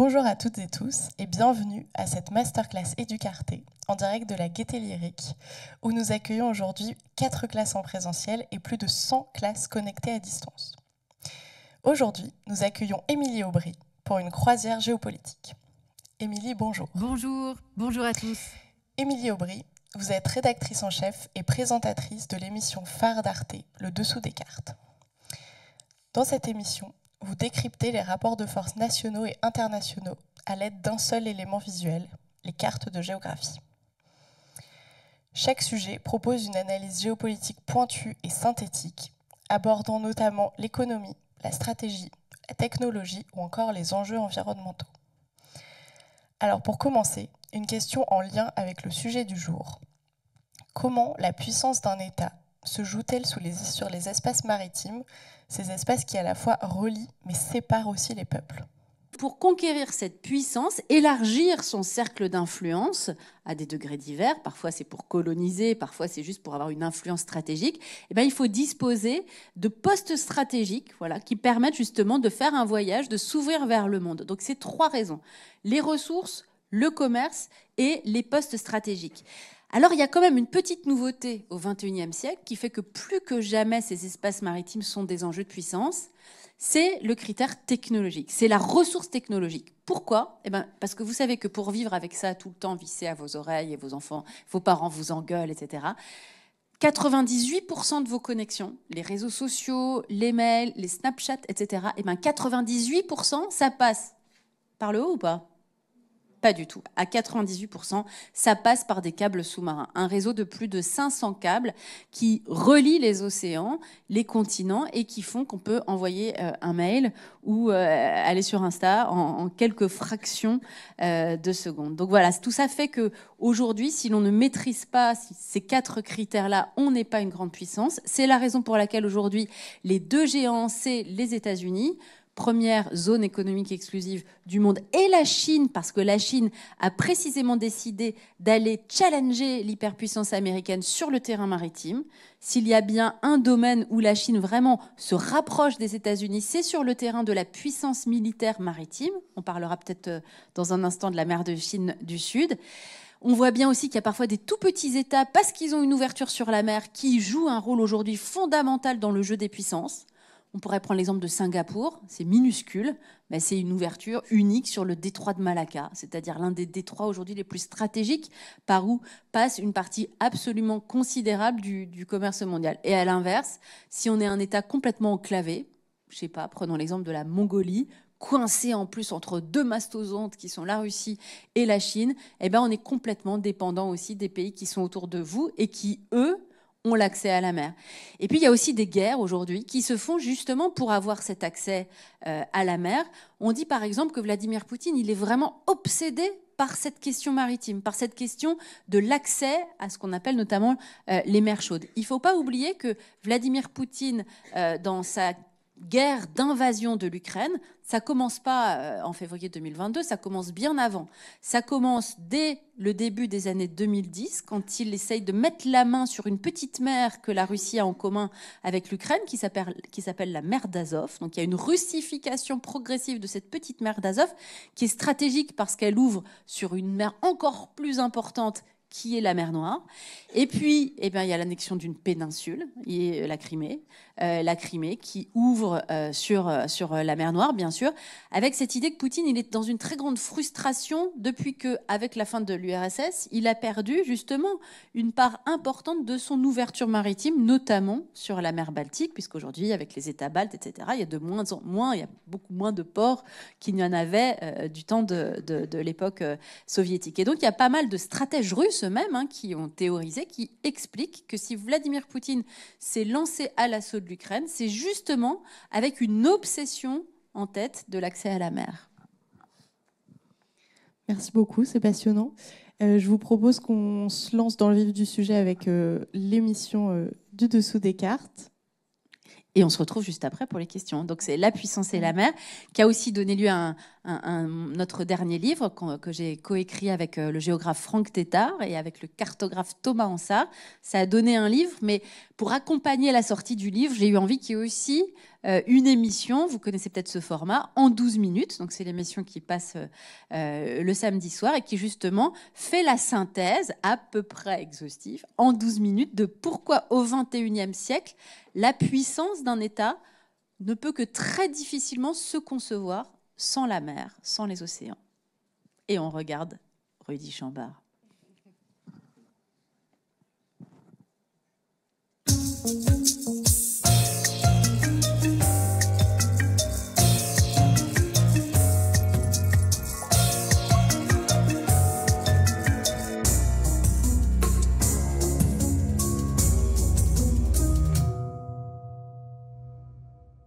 Bonjour à toutes et tous et bienvenue à cette masterclass Éducarté en direct de la Gaîté Lyrique où nous accueillons aujourd'hui 4 classes en présentiel et plus de 100 classes connectées à distance. Aujourd'hui, nous accueillons Émilie Aubry pour une croisière géopolitique. Émilie, bonjour. Bonjour à tous. Émilie Aubry, vous êtes rédactrice en chef et présentatrice de l'émission phare d'Arte, Le Dessous des cartes. Dans cette émission, vous décryptez les rapports de force nationaux et internationaux à l'aide d'un seul élément visuel, les cartes de géographie. Chaque sujet propose une analyse géopolitique pointue et synthétique, abordant notamment l'économie, la stratégie, la technologie ou encore les enjeux environnementaux. Alors pour commencer, une question en lien avec le sujet du jour. Comment la puissance d'un État se joue-t-elle sur les espaces maritimes, ces espaces qui à la fois relient mais séparent aussi les peuples? Pour conquérir cette puissance, élargir son cercle d'influence à des degrés divers, parfois c'est pour coloniser, parfois c'est juste pour avoir une influence stratégique, il faut disposer de postes stratégiques qui permettent justement de faire un voyage, de s'ouvrir vers le monde. Donc c'est 3 raisons. Les ressources, le commerce et les postes stratégiques. Alors, il y a quand même une petite nouveauté au XXIe siècle qui fait que plus que jamais, ces espaces maritimes sont des enjeux de puissance. C'est le critère technologique, c'est la ressource technologique. Pourquoi ? Parce que vous savez que pour vivre avec ça tout le temps vissé à vos oreilles et vos enfants, vos parents vous engueulent, etc., 98% de vos connexions, les réseaux sociaux, les mails, les Snapchat, etc., 98%, ça passe par le haut ou pas ? Pas du tout. À 98%, ça passe par des câbles sous-marins. Un réseau de plus de 500 câbles qui relient les océans, les continents et qui font qu'on peut envoyer un mail ou aller sur Insta en quelques fractions de secondes. Donc voilà, tout ça fait qu'aujourd'hui, si l'on ne maîtrise pas ces 4 critères-là, on n'est pas une grande puissance. C'est la raison pour laquelle aujourd'hui, les 2 géants, c'est les États-Unis, première zone économique exclusive du monde, et la Chine, parce que la Chine a précisément décidé d'aller challenger l'hyperpuissance américaine sur le terrain maritime. S'il y a bien un domaine où la Chine vraiment se rapproche des États-Unis, c'est sur le terrain de la puissance militaire maritime. On parlera peut-être dans un instant de la mer de Chine du Sud. On voit bien aussi qu'il y a parfois des tout petits États, parce qu'ils ont une ouverture sur la mer, qui jouent un rôle aujourd'hui fondamental dans le jeu des puissances. On pourrait prendre l'exemple de Singapour, c'est minuscule, mais c'est une ouverture unique sur le détroit de Malacca, c'est-à-dire l'un des détroits aujourd'hui les plus stratégiques par où passe une partie absolument considérable du commerce mondial. Et à l'inverse, si on est un État complètement enclavé, je sais pas, prenons l'exemple de la Mongolie, coincé en plus entre 2 mastodontes qui sont la Russie et la Chine, on est complètement dépendant aussi des pays qui sont autour de vous et qui, eux, ont l'accès à la mer. Et puis, il y a aussi des guerres aujourd'hui qui se font justement pour avoir cet accès à la mer. On dit par exemple que Vladimir Poutine, il est vraiment obsédé par cette question maritime, par cette question de l'accès à ce qu'on appelle notamment les mers chaudes. Il ne faut pas oublier que Vladimir Poutine, dans sa guerre d'invasion de l'Ukraine, ça commence pas en février 2022, ça commence bien avant. Ça commence dès le début des années 2010, quand il essaye de mettre la main sur une petite mer que la Russie a en commun avec l'Ukraine, qui s'appelle la mer d'Azov. Donc il y a une russification progressive de cette petite mer d'Azov, qui est stratégique parce qu'elle ouvre sur une mer encore plus importante, qui est la mer Noire. Et puis, il y a l'annexion d'une péninsule, et la Crimée qui ouvre sur la mer Noire, bien sûr, avec cette idée que Poutine, il est dans une très grande frustration depuis qu'avec la fin de l'URSS, il a perdu justement une part importante de son ouverture maritime, notamment sur la mer Baltique, puisqu'aujourd'hui, avec les États baltes, etc., il y a de moins en moins, il y a beaucoup moins de ports qu'il n'y en avait du temps de l'époque soviétique. Et donc, il y a pas mal de stratèges russes eux-mêmes qui ont théorisé, qui expliquent que si Vladimir Poutine s'est lancé à l'assaut de l'Ukraine, c'est justement avec une obsession en tête de l'accès à la mer. Merci beaucoup, c'est passionnant. Je vous propose qu'on se lance dans le vif du sujet avec l'émission du dessous des cartes. Et on se retrouve juste après pour les questions. Donc c'est La puissance et la mer, qui a aussi donné lieu à notre dernier livre que j'ai coécrit avec le géographe Franck Tétart et avec le cartographe Thomas Ansart. Ça a donné un livre, mais Pour accompagner la sortie du livre, j'ai eu envie qu'il y ait aussi une émission, vous connaissez peut-être ce format, en 12 minutes. Donc c'est l'émission qui passe le samedi soir et qui justement fait la synthèse à peu près exhaustive en 12 minutes de pourquoi au XXIe siècle, la puissance d'un État ne peut que très difficilement se concevoir sans la mer, sans les océans. Et on regarde Rudy Chambard.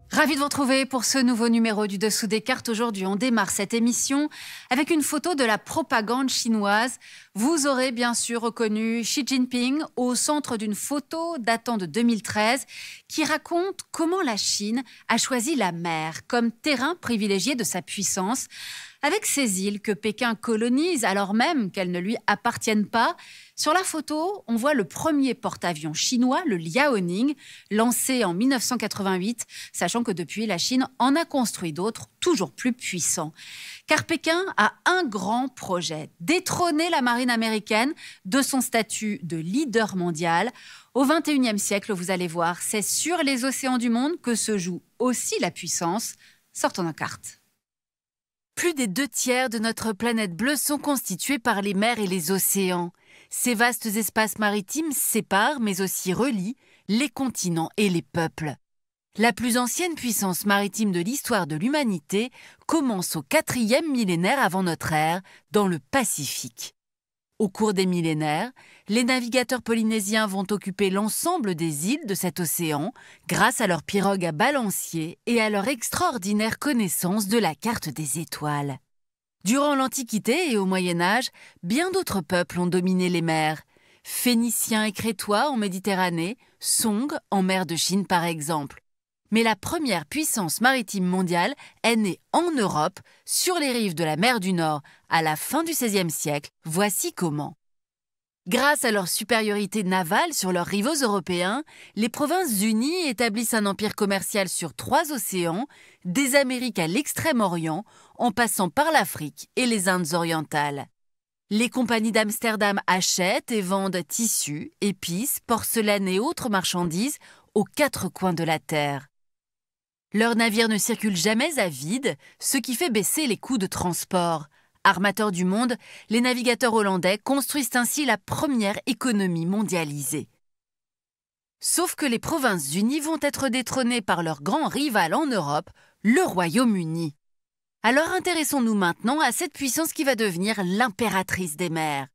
Ravi de vous retrouver pour ce nouveau numéro du Dessous des cartes. Aujourd'hui, on démarre cette émission avec une photo de la propagande chinoise. Vous aurez bien sûr reconnu Xi Jinping au centre d'une photo datant de 2013 qui raconte comment la Chine a choisi la mer comme terrain privilégié de sa puissance. Avec ces îles que Pékin colonise alors même qu'elles ne lui appartiennent pas. Sur la photo, on voit le premier porte-avions chinois, le Liaoning, lancé en 1988, sachant que depuis, la Chine en a construit d'autres toujours plus puissants. Car Pékin a un grand projet, détrôner la marine américaine de son statut de leader mondial. Au XXIe siècle, vous allez voir, c'est sur les océans du monde que se joue aussi la puissance. Sortons nos cartes. Plus des 2/3 de notre planète bleue sont constitués par les mers et les océans. Ces vastes espaces maritimes séparent, mais aussi relient, les continents et les peuples. La plus ancienne puissance maritime de l'histoire de l'humanité commence au 4e millénaire avant notre ère, dans le Pacifique. Au cours des millénaires, les navigateurs polynésiens vont occuper l'ensemble des îles de cet océan grâce à leurs pirogues à balancier et à leur extraordinaire connaissance de la carte des étoiles. Durant l'Antiquité et au Moyen-Âge, bien d'autres peuples ont dominé les mers. Phéniciens et Crétois en Méditerranée, Song en mer de Chine par exemple. Mais la première puissance maritime mondiale est née en Europe, sur les rives de la mer du Nord, à la fin du XVIe siècle. Voici comment. Grâce à leur supériorité navale sur leurs rivaux européens, les Provinces-Unies établissent un empire commercial sur 3 océans, des Amériques à l'Extrême-Orient, en passant par l'Afrique et les Indes orientales. Les compagnies d'Amsterdam achètent et vendent tissus, épices, porcelaine et autres marchandises aux 4 coins de la terre. Leurs navires ne circulent jamais à vide, ce qui fait baisser les coûts de transport. Armateurs du monde, les navigateurs hollandais construisent ainsi la première économie mondialisée. Sauf que les Provinces-Unies vont être détrônées par leur grand rival en Europe, le Royaume-Uni. Alors intéressons-nous maintenant à cette puissance qui va devenir l'impératrice des mers.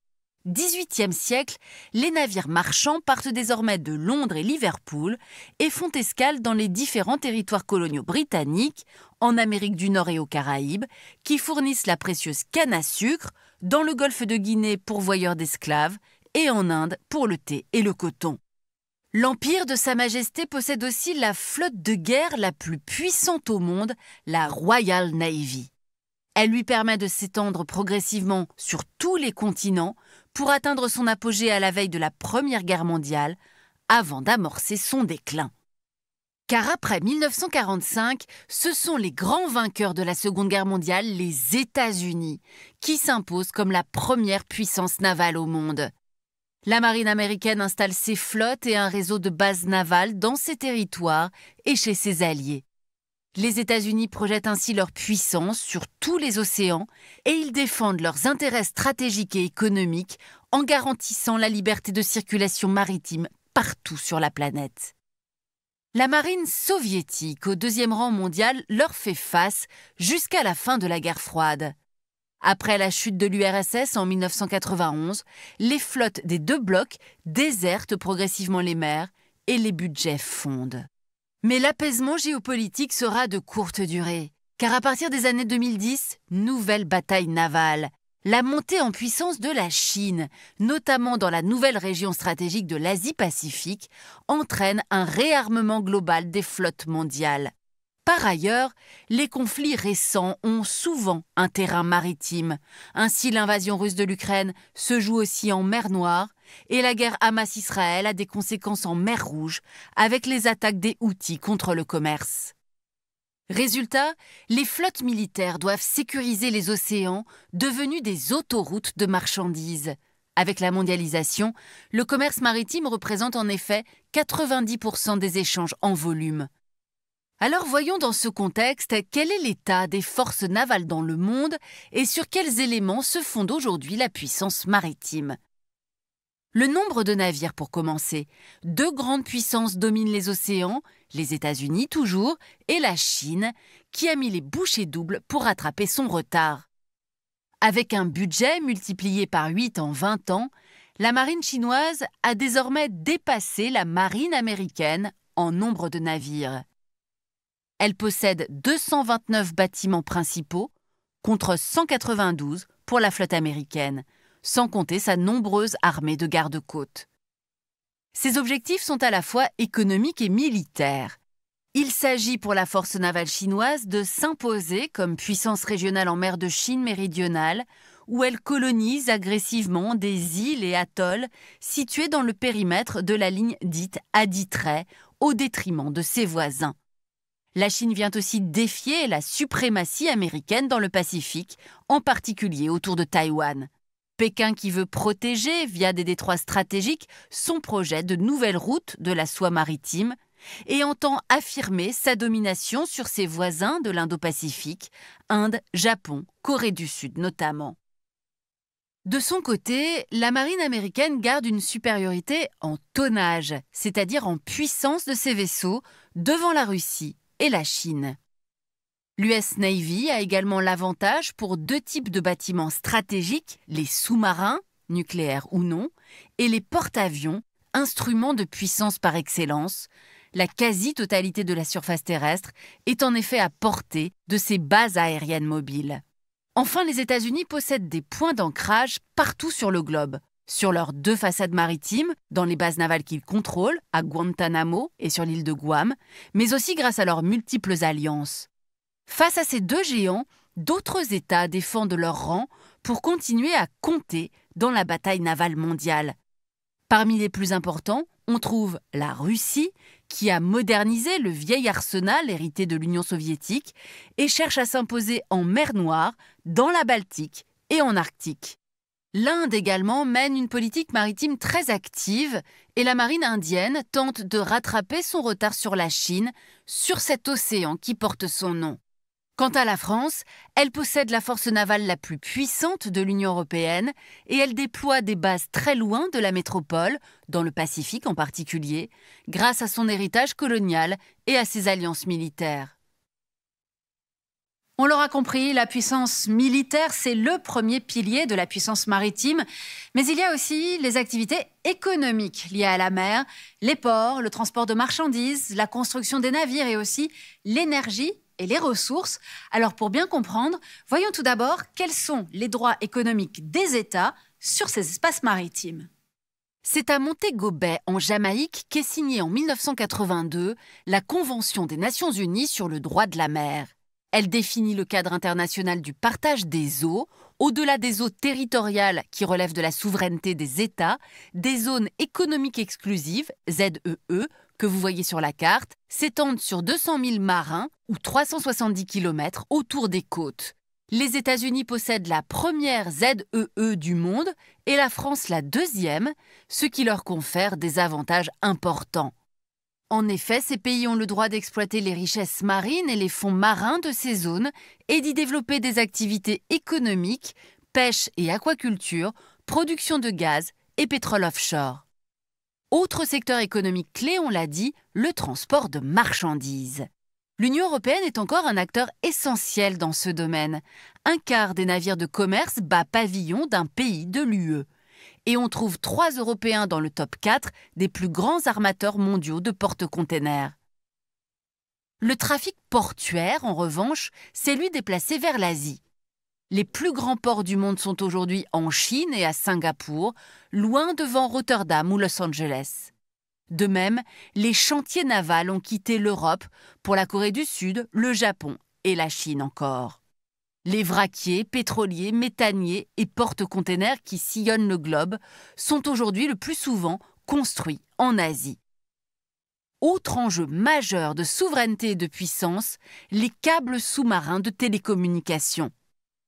18e siècle, les navires marchands partent désormais de Londres et Liverpool et font escale dans les différents territoires coloniaux britanniques, en Amérique du Nord et aux Caraïbes, qui fournissent la précieuse canne à sucre, dans le golfe de Guinée pourvoyeur d'esclaves et en Inde pour le thé et le coton. L'Empire de Sa Majesté possède aussi la flotte de guerre la plus puissante au monde, la Royal Navy. Elle lui permet de s'étendre progressivement sur tous les continents pour atteindre son apogée à la veille de la Première Guerre mondiale, avant d'amorcer son déclin. Car après 1945, ce sont les grands vainqueurs de la Seconde Guerre mondiale, les États-Unis, qui s'imposent comme la première puissance navale au monde. La marine américaine installe ses flottes et un réseau de bases navales dans ses territoires et chez ses alliés. Les États-Unis projettent ainsi leur puissance sur tous les océans et ils défendent leurs intérêts stratégiques et économiques en garantissant la liberté de circulation maritime partout sur la planète. La marine soviétique, au 2e rang mondial, leur fait face jusqu'à la fin de la guerre froide. Après la chute de l'URSS en 1991, les flottes des 2 blocs désertent progressivement les mers et les budgets fondent. Mais l'apaisement géopolitique sera de courte durée, car à partir des années 2010, nouvelle bataille navale. La montée en puissance de la Chine, notamment dans la nouvelle région stratégique de l'Asie-Pacifique, entraîne un réarmement global des flottes mondiales. Par ailleurs, les conflits récents ont souvent un terrain maritime. Ainsi, l'invasion russe de l'Ukraine se joue aussi en mer Noire et la guerre Hamas-Israël a des conséquences en mer Rouge avec les attaques des Houthis contre le commerce. Résultat, les flottes militaires doivent sécuriser les océans devenus des autoroutes de marchandises. Avec la mondialisation, le commerce maritime représente en effet 90% des échanges en volume. Alors voyons dans ce contexte quel est l'état des forces navales dans le monde et sur quels éléments se fonde aujourd'hui la puissance maritime. Le nombre de navires pour commencer. 2 grandes puissances dominent les océans, les États-Unis toujours, et la Chine, qui a mis les bouchées doubles pour rattraper son retard. Avec un budget multiplié par 8 en 20 ans, la marine chinoise a désormais dépassé la marine américaine en nombre de navires. Elle possède 229 bâtiments principaux contre 192 pour la flotte américaine, sans compter sa nombreuse armée de garde-côtes. Ses objectifs sont à la fois économiques et militaires. Il s'agit pour la force navale chinoise de s'imposer comme puissance régionale en mer de Chine méridionale, où elle colonise agressivement des îles et atolls situés dans le périmètre de la ligne dite à 10 traits, au détriment de ses voisins. La Chine vient aussi défier la suprématie américaine dans le Pacifique, en particulier autour de Taïwan. Pékin qui veut protéger, via des détroits stratégiques, son projet de nouvelle route de la soie maritime et entend affirmer sa domination sur ses voisins de l'Indo-Pacifique, Inde, Japon, Corée du Sud notamment. De son côté, la marine américaine garde une supériorité en tonnage, c'est-à-dire en puissance de ses vaisseaux, devant la Russie et la Chine. L'US Navy a également l'avantage pour 2 types de bâtiments stratégiques, les sous-marins, nucléaires ou non, et les porte-avions, instruments de puissance par excellence. La quasi-totalité de la surface terrestre est en effet à portée de ces bases aériennes mobiles. Enfin, les États-Unis possèdent des points d'ancrage partout sur le globe, sur leurs 2 façades maritimes, dans les bases navales qu'ils contrôlent, à Guantanamo et sur l'île de Guam, mais aussi grâce à leurs multiples alliances. Face à ces 2 géants, d'autres États défendent leur rang pour continuer à compter dans la bataille navale mondiale. Parmi les plus importants, on trouve la Russie, qui a modernisé le vieil arsenal hérité de l'Union soviétique et cherche à s'imposer en mer Noire, dans la Baltique et en Arctique. L'Inde également mène une politique maritime très active et la marine indienne tente de rattraper son retard sur la Chine, sur cet océan qui porte son nom. Quant à la France, elle possède la force navale la plus puissante de l'Union européenne et elle déploie des bases très loin de la métropole, dans le Pacifique en particulier, grâce à son héritage colonial et à ses alliances militaires. On l'aura compris, la puissance militaire, c'est le premier pilier de la puissance maritime. Mais il y a aussi les activités économiques liées à la mer, les ports, le transport de marchandises, la construction des navires et aussi l'énergie et les ressources. Alors pour bien comprendre, voyons tout d'abord quels sont les droits économiques des États sur ces espaces maritimes. C'est à Montego Bay, en Jamaïque, qu'est signée en 1982 la Convention des Nations Unies sur le droit de la mer. Elle définit le cadre international du partage des eaux, au-delà des eaux territoriales qui relèvent de la souveraineté des États, des zones économiques exclusives, ZEE, que vous voyez sur la carte, s'étendent sur 200 000 marins ou 370 km autour des côtes. Les États-Unis possèdent la première ZEE du monde et la France la deuxième, ce qui leur confère des avantages importants. En effet, ces pays ont le droit d'exploiter les richesses marines et les fonds marins de ces zones et d'y développer des activités économiques, pêche et aquaculture, production de gaz et pétrole offshore. Autre secteur économique clé, on l'a dit, le transport de marchandises. L'Union européenne est encore un acteur essentiel dans ce domaine. 1/4 des navires de commerce bat pavillon d'un pays de l'UE. Et on trouve 3 Européens dans le top 4 des plus grands armateurs mondiaux de porte-containers. Le trafic portuaire, en revanche, s'est lui déplacé vers l'Asie. Les plus grands ports du monde sont aujourd'hui en Chine et à Singapour, loin devant Rotterdam ou Los Angeles. De même, les chantiers navals ont quitté l'Europe pour la Corée du Sud, le Japon et la Chine encore. Les vraquiers, pétroliers, méthaniers et porte-containers qui sillonnent le globe sont aujourd'hui le plus souvent construits en Asie. Autre enjeu majeur de souveraineté et de puissance, les câbles sous-marins de télécommunications.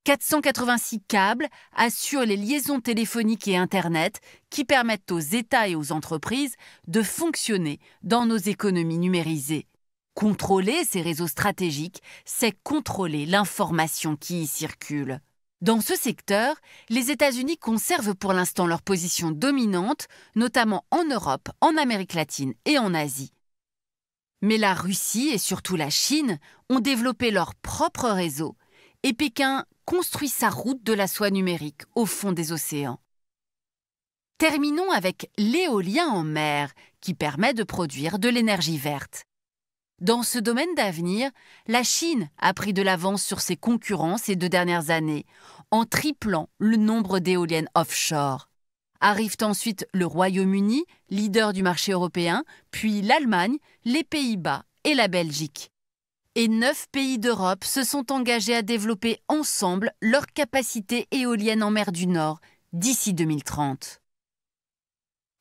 486 câbles assurent les liaisons téléphoniques et Internet qui permettent aux États et aux entreprises de fonctionner dans nos économies numérisées. Contrôler ces réseaux stratégiques, c'est contrôler l'information qui y circule. Dans ce secteur, les États-Unis conservent pour l'instant leur position dominante, notamment en Europe, en Amérique latine et en Asie. Mais la Russie et surtout la Chine ont développé leur propre réseau et Pékin construit sa route de la soie numérique au fond des océans. Terminons avec l'éolien en mer qui permet de produire de l'énergie verte. Dans ce domaine d'avenir, la Chine a pris de l'avance sur ses concurrents ces 2 dernières années en triplant le nombre d'éoliennes offshore. Arrivent ensuite le Royaume-Uni, leader du marché européen, puis l'Allemagne, les Pays-Bas et la Belgique. Et 9 pays d'Europe se sont engagés à développer ensemble leur capacité éolienne en mer du Nord d'ici 2030.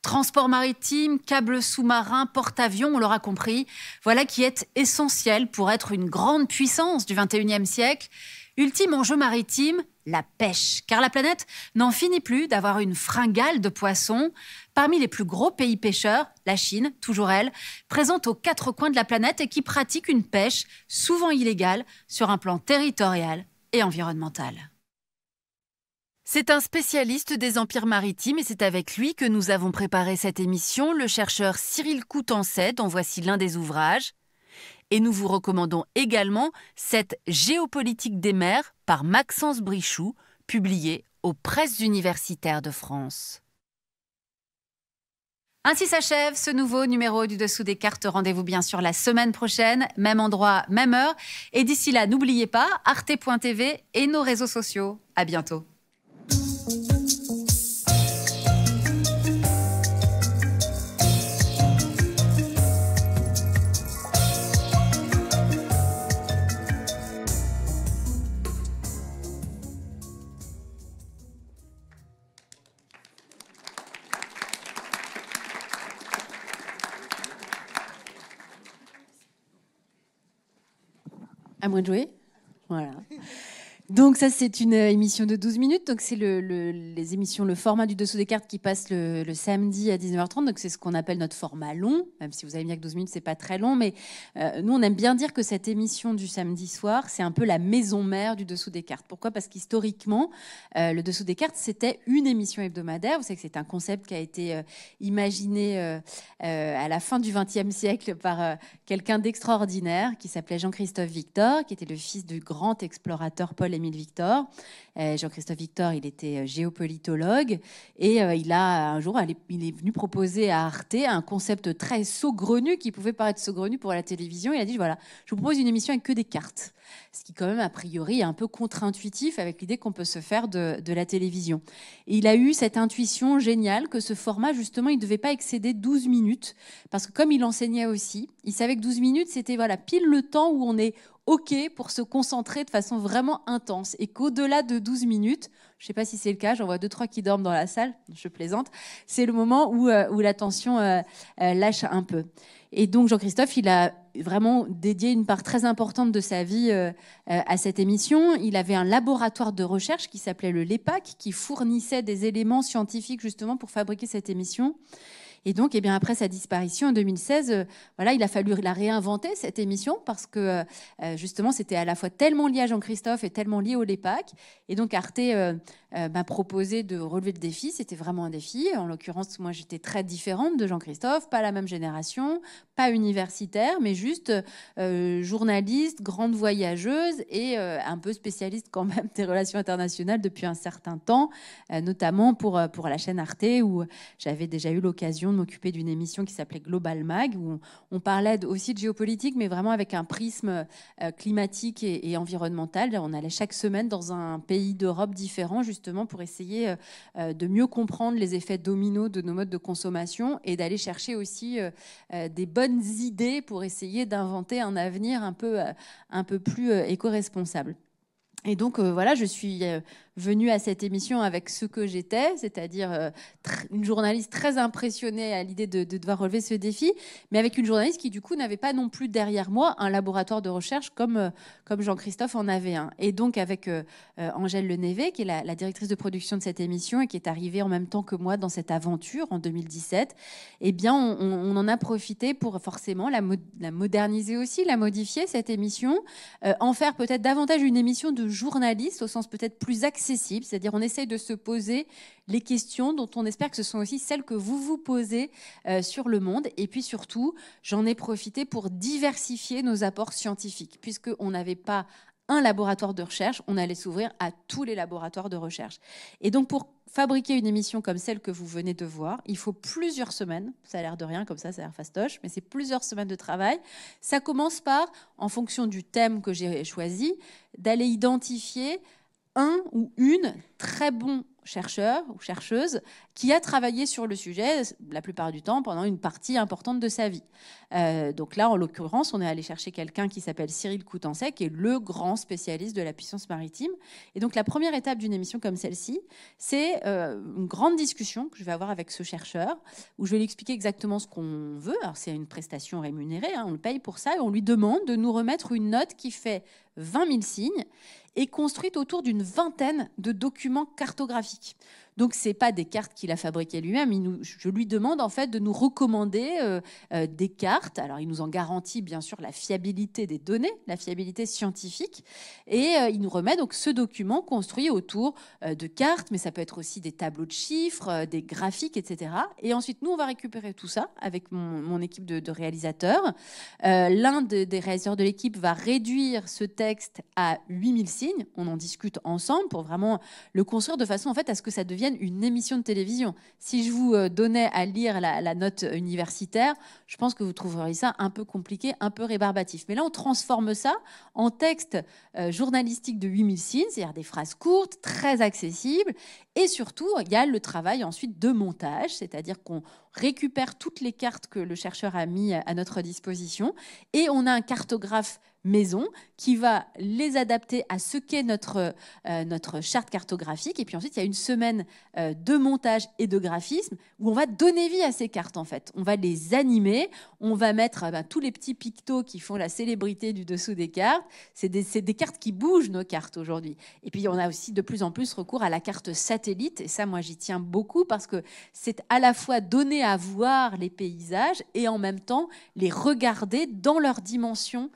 Transport maritime, câbles sous-marins, porte-avions, on l'aura compris, voilà qui est essentiel pour être une grande puissance du XXIe siècle. Ultime enjeu maritime, la pêche, car la planète n'en finit plus d'avoir une fringale de poissons. Parmi les plus gros pays pêcheurs, la Chine, toujours elle, présente aux 4 coins de la planète et qui pratique une pêche souvent illégale sur un plan territorial et environnemental. C'est un spécialiste des empires maritimes et c'est avec lui que nous avons préparé cette émission, le chercheur Cyril Coutançais, dont voici l'un des ouvrages. Et nous vous recommandons également cette Géopolitique des mers par Maxence Brichoux, publiée aux Presses universitaires de France. Ainsi s'achève ce nouveau numéro du Dessous des cartes. Rendez-vous bien sûr la semaine prochaine, même endroit, même heure. Et d'ici là, n'oubliez pas, arte.tv et nos réseaux sociaux. À bientôt. À moi de jouer. Voilà. Donc ça, c'est une émission de 12 minutes. Donc c'est les émissions, le format du Dessous des cartes qui passe le samedi à 19h30. Donc c'est ce qu'on appelle notre format long. Même si vous avez bien que 12 minutes, c'est pas très long. Mais nous, on aime bien dire que cette émission du samedi soir, c'est un peu la maison mère du Dessous des cartes. Pourquoi ? Parce qu'historiquement, le Dessous des cartes, c'était une émission hebdomadaire. Vous savez que c'est un concept qui a été imaginé à la fin du XXe siècle par quelqu'un d'extraordinaire qui s'appelait Jean-Christophe Victor, qui était le fils du grand explorateur Paul-Émile Victor. Jean-Christophe Victor, il était géopolitologue et un jour, il est venu proposer à Arte un concept très saugrenu qui pouvait paraître saugrenu pour la télévision. Il a dit, voilà, je vous propose une émission avec que des cartes. Ce qui, quand même, a priori, est un peu contre-intuitif avec l'idée qu'on peut se faire de la télévision. Et il a eu cette intuition géniale que ce format, justement, il ne devait pas excéder 12 minutes. Parce que comme il enseignait aussi, il savait que 12 minutes, c'était voilà, pile le temps où on est OK pour se concentrer de façon vraiment intense. Et qu'au-delà de 12 minutes, je ne sais pas si c'est le cas, j'en vois 2-3 qui dorment dans la salle, je plaisante, c'est le moment où l'attention lâche un peu. Et donc Jean-Christophe, il a vraiment dédié une part très importante de sa vie à cette émission. Il avait un laboratoire de recherche qui s'appelait le LEPAC, qui fournissait des éléments scientifiques justement pour fabriquer cette émission. Et donc, après sa disparition en 2016, il a fallu la réinventer, cette émission, parce que justement, c'était à la fois tellement lié à Jean-Christophe et tellement lié au LEPAC. Et donc, Arte m'a proposé de relever le défi. C'était vraiment un défi. En l'occurrence, moi, j'étais très différente de Jean-Christophe, pas la même génération, pas universitaire, mais juste journaliste, grande voyageuse et un peu spécialiste quand même des relations internationales depuis un certain temps, notamment pour la chaîne Arte, où j'avais déjà eu l'occasion de m'occuper d'une émission qui s'appelait Global Mag, où on parlait aussi de géopolitique, mais vraiment avec un prisme climatique et environnemental. On allait chaque semaine dans un pays d'Europe différent, justement, justement pour essayer de mieux comprendre les effets dominos de nos modes de consommation et d'aller chercher aussi des bonnes idées pour essayer d'inventer un avenir un peu plus éco-responsable. Et donc, voilà, je suis venue à cette émission avec ce que j'étais, c'est-à-dire une journaliste très impressionnée à l'idée de devoir relever ce défi, mais avec une journaliste qui, du coup, n'avait pas non plus derrière moi un laboratoire de recherche comme Jean-Christophe en avait un. Et donc, avec Angèle Lenévé, qui est la directrice de production de cette émission et qui est arrivée en même temps que moi dans cette aventure en 2017, eh bien, on en a profité pour forcément la moderniser aussi, la modifier, cette émission, en faire peut-être davantage une émission de journaliste au sens peut-être plus accessible, c'est-à-dire on essaye de se poser les questions dont on espère que ce sont aussi celles que vous vous posez sur le monde. Et puis surtout, j'en ai profité pour diversifier nos apports scientifiques, puisqu'on n'avait pas un laboratoire de recherche, on allait s'ouvrir à tous les laboratoires de recherche. Et donc pour fabriquer une émission comme celle que vous venez de voir, il faut plusieurs semaines. Ça a l'air de rien comme ça a l'air fastoche, mais c'est plusieurs semaines de travail. Ça commence par, en fonction du thème que j'ai choisi, d'aller identifier un ou une très bon chercheur ou chercheuse qui a travaillé sur le sujet la plupart du temps pendant une partie importante de sa vie. Donc là, en l'occurrence, on est allé chercher quelqu'un qui s'appelle Cyril Coutançais, qui est le grand spécialiste de la puissance maritime. Et donc la première étape d'une émission comme celle-ci, c'est une grande discussion que je vais avoir avec ce chercheur, où je vais lui expliquer exactement ce qu'on veut. Alors c'est une prestation rémunérée, hein, on le paye pour ça, et on lui demande de nous remettre une note qui fait 20 000 signes et construite autour d'une vingtaine de documents cartographiques. Donc, ce n'est pas des cartes qu'il a fabriquées lui-même. Je lui demande en fait de nous recommander des cartes. Alors, il nous en garantit bien sûr la fiabilité des données, la fiabilité scientifique. Et il nous remet donc ce document construit autour de cartes, mais ça peut être aussi des tableaux de chiffres, des graphiques, etc. Et ensuite, nous, on va récupérer tout ça avec mon équipe de réalisateurs. L'un des réalisateurs de l'équipe va réduire ce texte à 8000 signes. On en discute ensemble pour vraiment le construire de façon en fait à ce que ça devienne une émission de télévision. Si je vous donnais à lire la note universitaire, je pense que vous trouveriez ça un peu compliqué, un peu rébarbatif. Mais là, on transforme ça en texte journalistique de 8000 signes, c'est-à-dire des phrases courtes, très accessibles. Et surtout, il y a le travail ensuite de montage, c'est-à-dire qu'on récupère toutes les cartes que le chercheur a mis à notre disposition et on a un cartographe maison qui va les adapter à ce qu'est notre charte cartographique. Et puis ensuite, il y a une semaine de montage et de graphisme où on va donner vie à ces cartes, en fait. On va les animer, on va mettre tous les petits pictos qui font la célébrité du dessous des cartes. C'est des cartes qui bougent, nos cartes, aujourd'hui. Et puis, on a aussi de plus en plus recours à la carte satellite. Et ça, moi, j'y tiens beaucoup parce que c'est à la fois donner à voir les paysages et en même temps les regarder dans leur dimension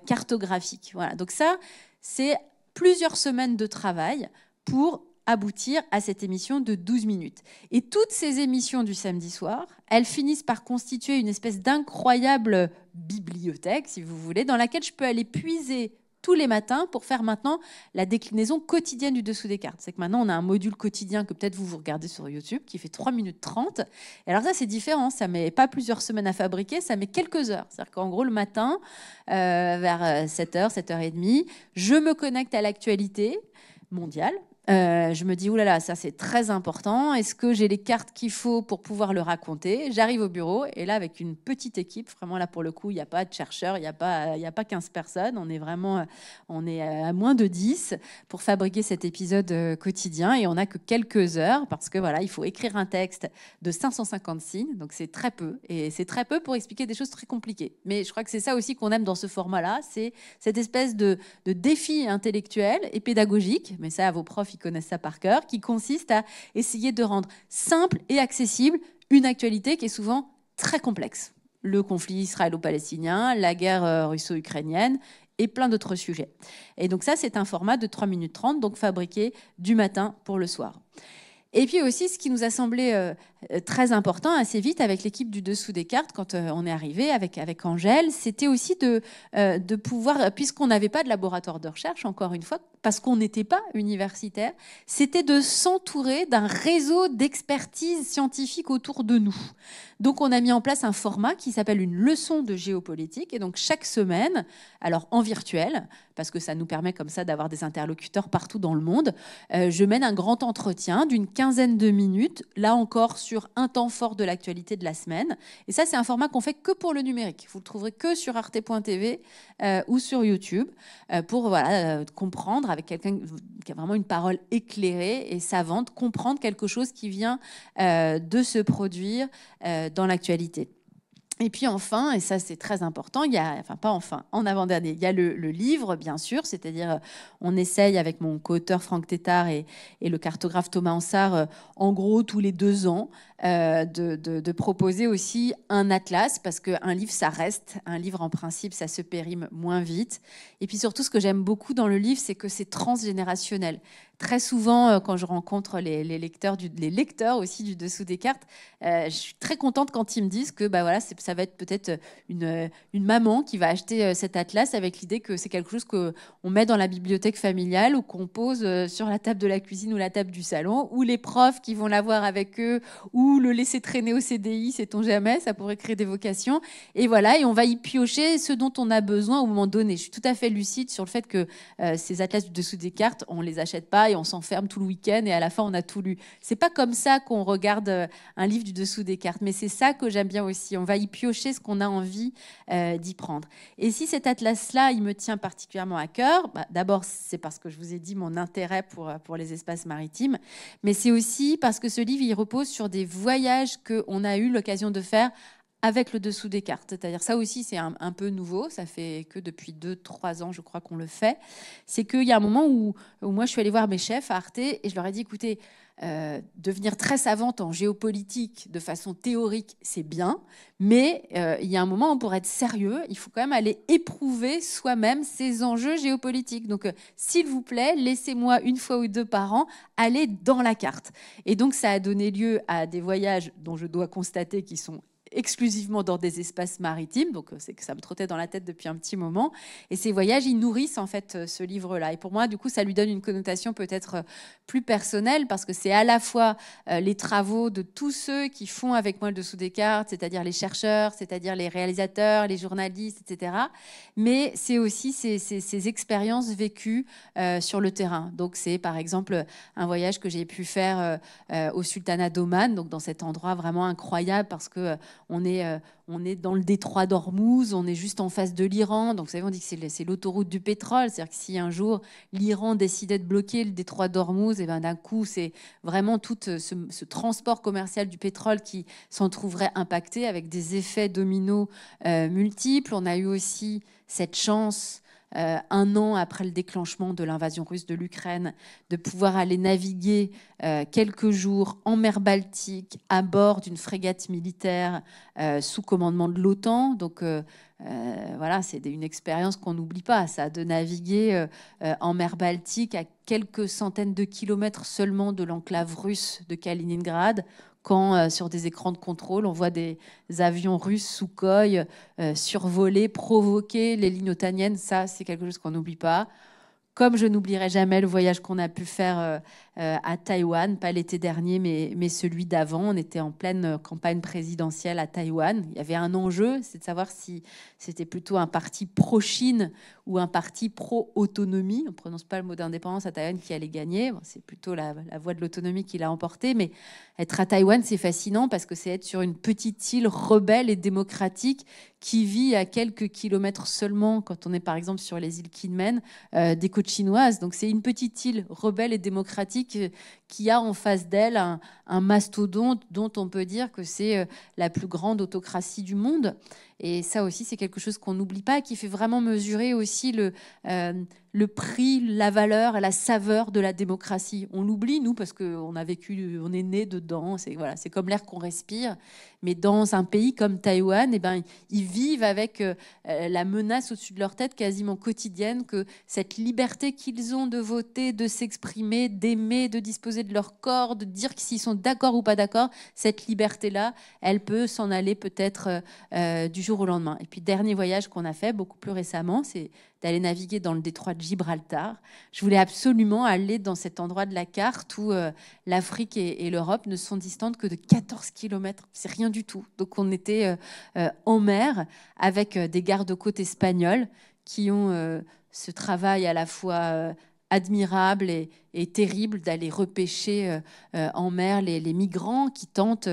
cartographique. Voilà. Donc ça, c'est plusieurs semaines de travail pour aboutir à cette émission de 12 minutes. Et toutes ces émissions du samedi soir, elles finissent par constituer une espèce d'incroyable bibliothèque, si vous voulez, dans laquelle je peux aller puiser tous les matins pour faire maintenant la déclinaison quotidienne du dessous des cartes. C'est que maintenant, on a un module quotidien que peut-être vous regardez sur YouTube qui fait 3 minutes 30. Et alors ça, c'est différent. Ça ne met pas plusieurs semaines à fabriquer, ça met quelques heures. C'est-à-dire qu'en gros, le matin, vers 7h, 7h30, je me connecte à l'actualité mondiale. Je me dis, oulala, ça c'est très important. Est-ce que j'ai les cartes qu'il faut pour pouvoir le raconter? J'arrive au bureau et là, avec une petite équipe, vraiment là pour le coup, il n'y a pas de chercheurs, il n'y a pas 15 personnes. On est à moins de 10 pour fabriquer cet épisode quotidien et on n'a que quelques heures parce que voilà, il faut écrire un texte de 550 signes, donc c'est très peu. Et c'est très peu pour expliquer des choses très compliquées. Mais je crois que c'est ça aussi qu'on aime dans ce format-là, c'est cette espèce de défi intellectuel et pédagogique, mais ça, à vos profs, ils connaissent ça par cœur, qui consiste à essayer de rendre simple et accessible une actualité qui est souvent très complexe. Le conflit israélo-palestinien, la guerre russo-ukrainienne et plein d'autres sujets. Et donc ça, c'est un format de 3 minutes 30, donc fabriqué du matin pour le soir. Et puis aussi, ce qui nous a semblé très important assez vite avec l'équipe du Dessous des cartes, quand on est arrivé avec Angèle, c'était aussi de pouvoir, puisqu'on n'avait pas de laboratoire de recherche, encore une fois, parce qu'on n'était pas universitaire, c'était de s'entourer d'un réseau d'expertise scientifique autour de nous. Donc, on a mis en place un format qui s'appelle une leçon de géopolitique. Et donc, chaque semaine, alors en virtuel, parce que ça nous permet comme ça d'avoir des interlocuteurs partout dans le monde, je mène un grand entretien d'une quinzaine de minutes, là encore sur un temps fort de l'actualité de la semaine. Et ça, c'est un format qu'on fait que pour le numérique. Vous le trouverez que sur arte.tv ou sur YouTube pour comprendre avec quelqu'un qui a vraiment une parole éclairée et savante, comprendre quelque chose qui vient de se produire dans l'actualité. Et puis enfin, et ça c'est très important, en avant-dernier, il y a le livre, bien sûr, c'est-à-dire on essaye avec mon co-auteur Franck Tétart et le cartographe Thomas Ansart, en gros tous les 2 ans, de proposer aussi un atlas, parce qu'un livre, ça reste, un livre en principe, ça se périme moins vite. Et puis surtout, ce que j'aime beaucoup dans le livre, c'est que c'est transgénérationnel. Très souvent, quand je rencontre les lecteurs aussi du Dessous des cartes, je suis très contente quand ils me disent que ça va être peut-être une maman qui va acheter cet atlas avec l'idée que c'est quelque chose qu'on met dans la bibliothèque familiale ou qu'on pose sur la table de la cuisine ou la table du salon, ou les profs qui vont l'avoir avec eux, ou le laisser traîner au CDI, sait-on jamais, ça pourrait créer des vocations. Et voilà, et on va y piocher ce dont on a besoin au moment donné. Je suis tout à fait lucide sur le fait que ces atlas du Dessous des cartes, on les achète pas et on s'enferme tout le week-end et à la fin on a tout lu. C'est pas comme ça qu'on regarde un livre du Dessous des cartes, mais c'est ça que j'aime bien aussi. On va y piocher ce qu'on a envie d'y prendre. Et si cet atlas-là, il me tient particulièrement à cœur, d'abord c'est parce que je vous ai dit mon intérêt pour les espaces maritimes, mais c'est aussi parce que ce livre, il repose sur des voyages qu'on a eu l'occasion de faire avec le Dessous des cartes. C'est-à-dire, ça aussi, c'est un peu nouveau. Ça fait que depuis 2-3 ans, je crois qu'on le fait. C'est qu'il y a un moment où moi, je suis allée voir mes chefs à Arte et je leur ai dit, écoutez, devenir très savante en géopolitique de façon théorique, c'est bien, mais il y a un moment où pour être sérieux, il faut quand même aller éprouver soi-même ces enjeux géopolitiques. Donc, s'il vous plaît, laissez-moi 1 fois ou 2 par an aller dans la carte. Et donc, ça a donné lieu à des voyages dont je dois constater qu'ils sont exclusivement dans des espaces maritimes, donc c'est que ça me trottait dans la tête depuis un petit moment, et ces voyages, ils nourrissent en fait ce livre-là, et pour moi, du coup, ça lui donne une connotation peut-être plus personnelle, parce que c'est à la fois les travaux de tous ceux qui font avec moi le Dessous des cartes, c'est-à-dire les chercheurs, c'est-à-dire les réalisateurs, les journalistes, etc., mais c'est aussi ces expériences vécues sur le terrain. Donc c'est par exemple un voyage que j'ai pu faire au Sultanat d'Oman, donc dans cet endroit vraiment incroyable, parce que on est dans le détroit d'Ormuz, on est juste en face de l'Iran. Donc, vous savez, on dit que c'est l'autoroute du pétrole. C'est-à-dire que si un jour l'Iran décidait de bloquer le détroit d'Ormuz, et ben d'un coup, c'est vraiment tout ce transport commercial du pétrole qui s'en trouverait impacté avec des effets dominos multiples. On a eu aussi cette chance, 1 an après le déclenchement de l'invasion russe de l'Ukraine, de pouvoir aller naviguer quelques jours en mer Baltique à bord d'une frégate militaire sous commandement de l'OTAN. Donc voilà, c'est une expérience qu'on n'oublie pas, ça, de naviguer en mer Baltique à quelques centaines de kilomètres seulement de l'enclave russe de Kaliningrad, quand sur des écrans de contrôle, on voit des avions russes Sukhoi survoler, provoquer les lignes otaniennes. Ça, c'est quelque chose qu'on n'oublie pas. Comme je n'oublierai jamais le voyage qu'on a pu faire à Taïwan, pas l'été dernier, mais celui d'avant. On était en pleine campagne présidentielle à Taïwan. Il y avait un enjeu, c'est de savoir si c'était plutôt un parti pro-Chine ou un parti pro-autonomie. On ne prononce pas le mot d'indépendance à Taïwan qui allait gagner. Bon, c'est plutôt la voie de l'autonomie qui l'a emporté. Mais être à Taïwan, c'est fascinant parce que c'est être sur une petite île rebelle et démocratique qui vit à quelques kilomètres seulement, quand on est par exemple sur les îles Kinmen, des côtes chinoises. Donc c'est une petite île rebelle et démocratique qui a en face d'elle un mastodonte dont on peut dire que c'est la plus grande autocratie du monde. Et ça aussi, c'est quelque chose qu'on n'oublie pas, qui fait vraiment mesurer aussi le prix, la valeur et la saveur de la démocratie. On l'oublie, nous, parce qu'on a vécu, on est né dedans. C'est comme l'air qu'on respire. Mais dans un pays comme Taïwan, eh ben, ils vivent avec la menace au-dessus de leur tête quasiment quotidienne que cette liberté qu'ils ont de voter, de s'exprimer, d'aimer, de disposer de leur corps, de dire s'ils sont d'accord ou pas d'accord, cette liberté-là, elle peut s'en aller peut-être du jour au lendemain. Et puis, dernier voyage qu'on a fait, beaucoup plus récemment, c'est d'aller naviguer dans le détroit de Gibraltar. Je voulais absolument aller dans cet endroit de la carte où l'Afrique et l'Europe ne sont distantes que de 14 km. C'est rien du tout. Donc, on était en mer avec des gardes-côtes espagnols qui ont ce travail à la fois admirable et terrible d'aller repêcher en mer les migrants qui tentent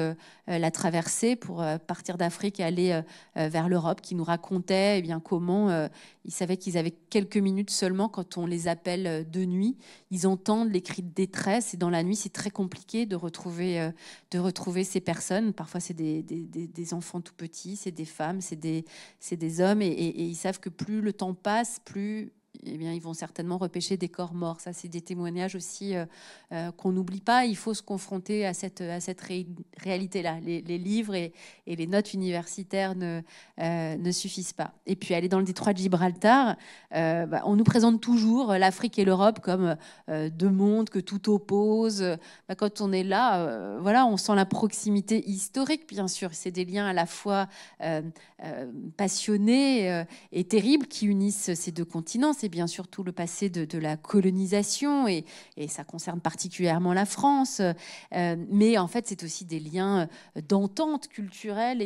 la traversée pour partir d'Afrique et aller vers l'Europe, qui nous racontaient comment ils savaient qu'ils avaient quelques minutes seulement quand on les appelle de nuit. Ils entendent les cris de détresse et dans la nuit, c'est très compliqué de retrouver ces personnes. Parfois, c'est des enfants tout petits, c'est des femmes, c'est des hommes et ils savent que plus le temps passe, plus ils vont certainement repêcher des corps morts. Ça, c'est des témoignages aussi qu'on n'oublie pas. Il faut se confronter à cette réalité-là. Les livres et les notes universitaires ne suffisent pas. Et puis, aller dans le détroit de Gibraltar, on nous présente toujours l'Afrique et l'Europe comme deux mondes que tout oppose. Quand on est là, on sent la proximité historique, bien sûr. C'est des liens à la fois passionnés et terribles qui unissent ces deux continents. C'est bien sûr tout le passé de la colonisation et ça concerne particulièrement la France. Mais en fait, c'est aussi des liens d'entente culturelle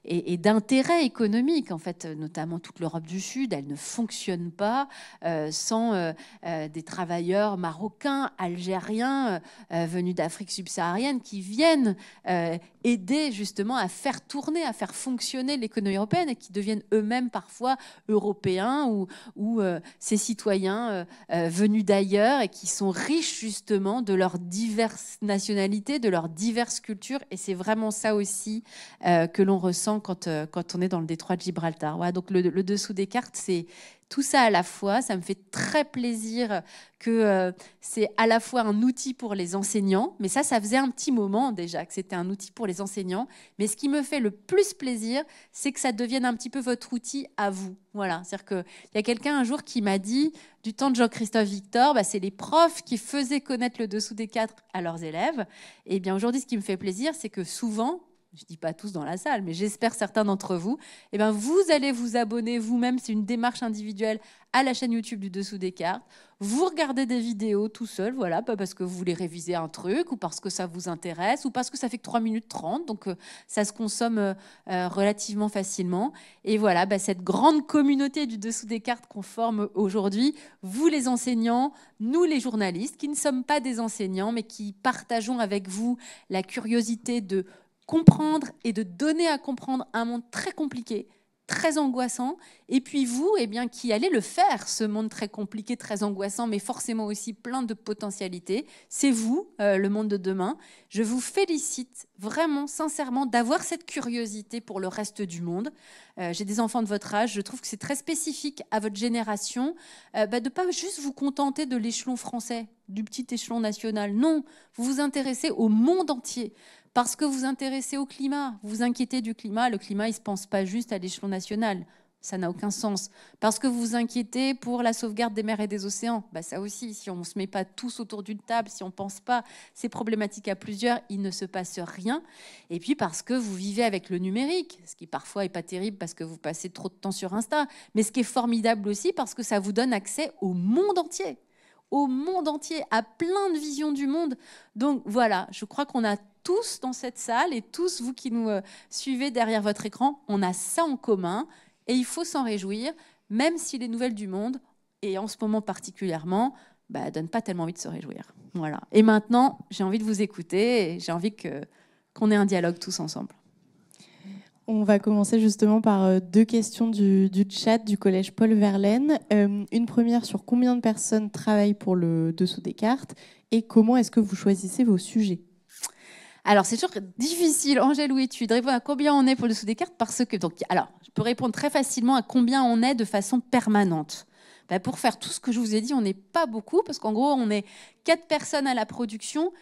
et d'intérêt économique. En fait, notamment toute l'Europe du Sud, elle ne fonctionne pas sans des travailleurs marocains, algériens, venus d'Afrique subsaharienne qui viennent aider justement à faire tourner, à faire fonctionner l'économie européenne et qui deviennent eux-mêmes parfois européens ou ces citoyens venus d'ailleurs et qui sont riches justement de leurs diverses nationalités, de leurs diverses cultures. Et c'est vraiment ça aussi que l'on ressent quand on est dans le détroit de Gibraltar. Voilà, donc le dessous des cartes, c'est tout ça à la fois. Ça me fait très plaisir que c'est à la fois un outil pour les enseignants, mais ça faisait un petit moment déjà que c'était un outil pour les enseignants. Mais ce qui me fait le plus plaisir, c'est que ça devienne un petit peu votre outil à vous. Voilà, c'est-à-dire qu'il y a quelqu'un un jour qui m'a dit, du temps de Jean-Christophe Victor, c'est les profs qui faisaient connaître le dessous des cartes à leurs élèves. Et bien aujourd'hui, ce qui me fait plaisir, c'est que souvent, je ne dis pas tous dans la salle, mais j'espère certains d'entre vous, vous allez vous abonner vous-même, c'est une démarche individuelle, à la chaîne YouTube du Dessous des cartes. Vous regardez des vidéos tout seul, voilà, pas parce que vous voulez réviser un truc ou parce que ça vous intéresse ou parce que ça fait que 3 minutes 30, donc ça se consomme relativement facilement. Et voilà, cette grande communauté du Dessous des cartes qu'on forme aujourd'hui, vous les enseignants, nous les journalistes, qui ne sommes pas des enseignants, mais qui partageons avec vous la curiosité de comprendre et de donner à comprendre un monde très compliqué, très angoissant, et puis vous, qui allez le faire, ce monde très compliqué, très angoissant, mais forcément aussi plein de potentialités. C'est vous, le monde de demain. Je vous félicite vraiment, sincèrement, d'avoir cette curiosité pour le reste du monde. J'ai des enfants de votre âge, je trouve que c'est très spécifique à votre génération, de ne pas juste vous contenter de l'échelon français, du petit échelon national. Non, vous vous intéressez au monde entier. Parce que vous vous intéressez au climat, vous vous inquiétez du climat. Le climat, il ne se pense pas juste à l'échelon national. Ça n'a aucun sens. Parce que vous vous inquiétez pour la sauvegarde des mers et des océans. Ça aussi, si on ne se met pas tous autour d'une table, si on ne pense pas ces problématiques à plusieurs, il ne se passe rien. Et puis parce que vous vivez avec le numérique, ce qui parfois n'est pas terrible parce que vous passez trop de temps sur Insta, mais ce qui est formidable aussi parce que ça vous donne accès au monde entier. Au monde entier, à plein de visions du monde. Donc voilà, je crois qu'on a tous dans cette salle et tous vous qui nous suivez derrière votre écran, on a ça en commun et il faut s'en réjouir, même si les nouvelles du monde, et en ce moment particulièrement, donnent pas tellement envie de se réjouir. Voilà. Et maintenant, j'ai envie de vous écouter et j'ai envie qu'on ait un dialogue tous ensemble. On va commencer justement par 2 questions du chat du collège Paul Verlaine. Une première sur combien de personnes travaillent pour le Dessous des cartes et comment est-ce que vous choisissez vos sujets ? Alors, c'est toujours difficile, Angèle ou Étude, de répondre à combien on est pour le Dessous des cartes parce que... Alors, je peux répondre très facilement à combien on est de façon permanente. Pour faire tout ce que je vous ai dit, on n'est pas beaucoup parce qu'en gros, on est 4 personnes à la production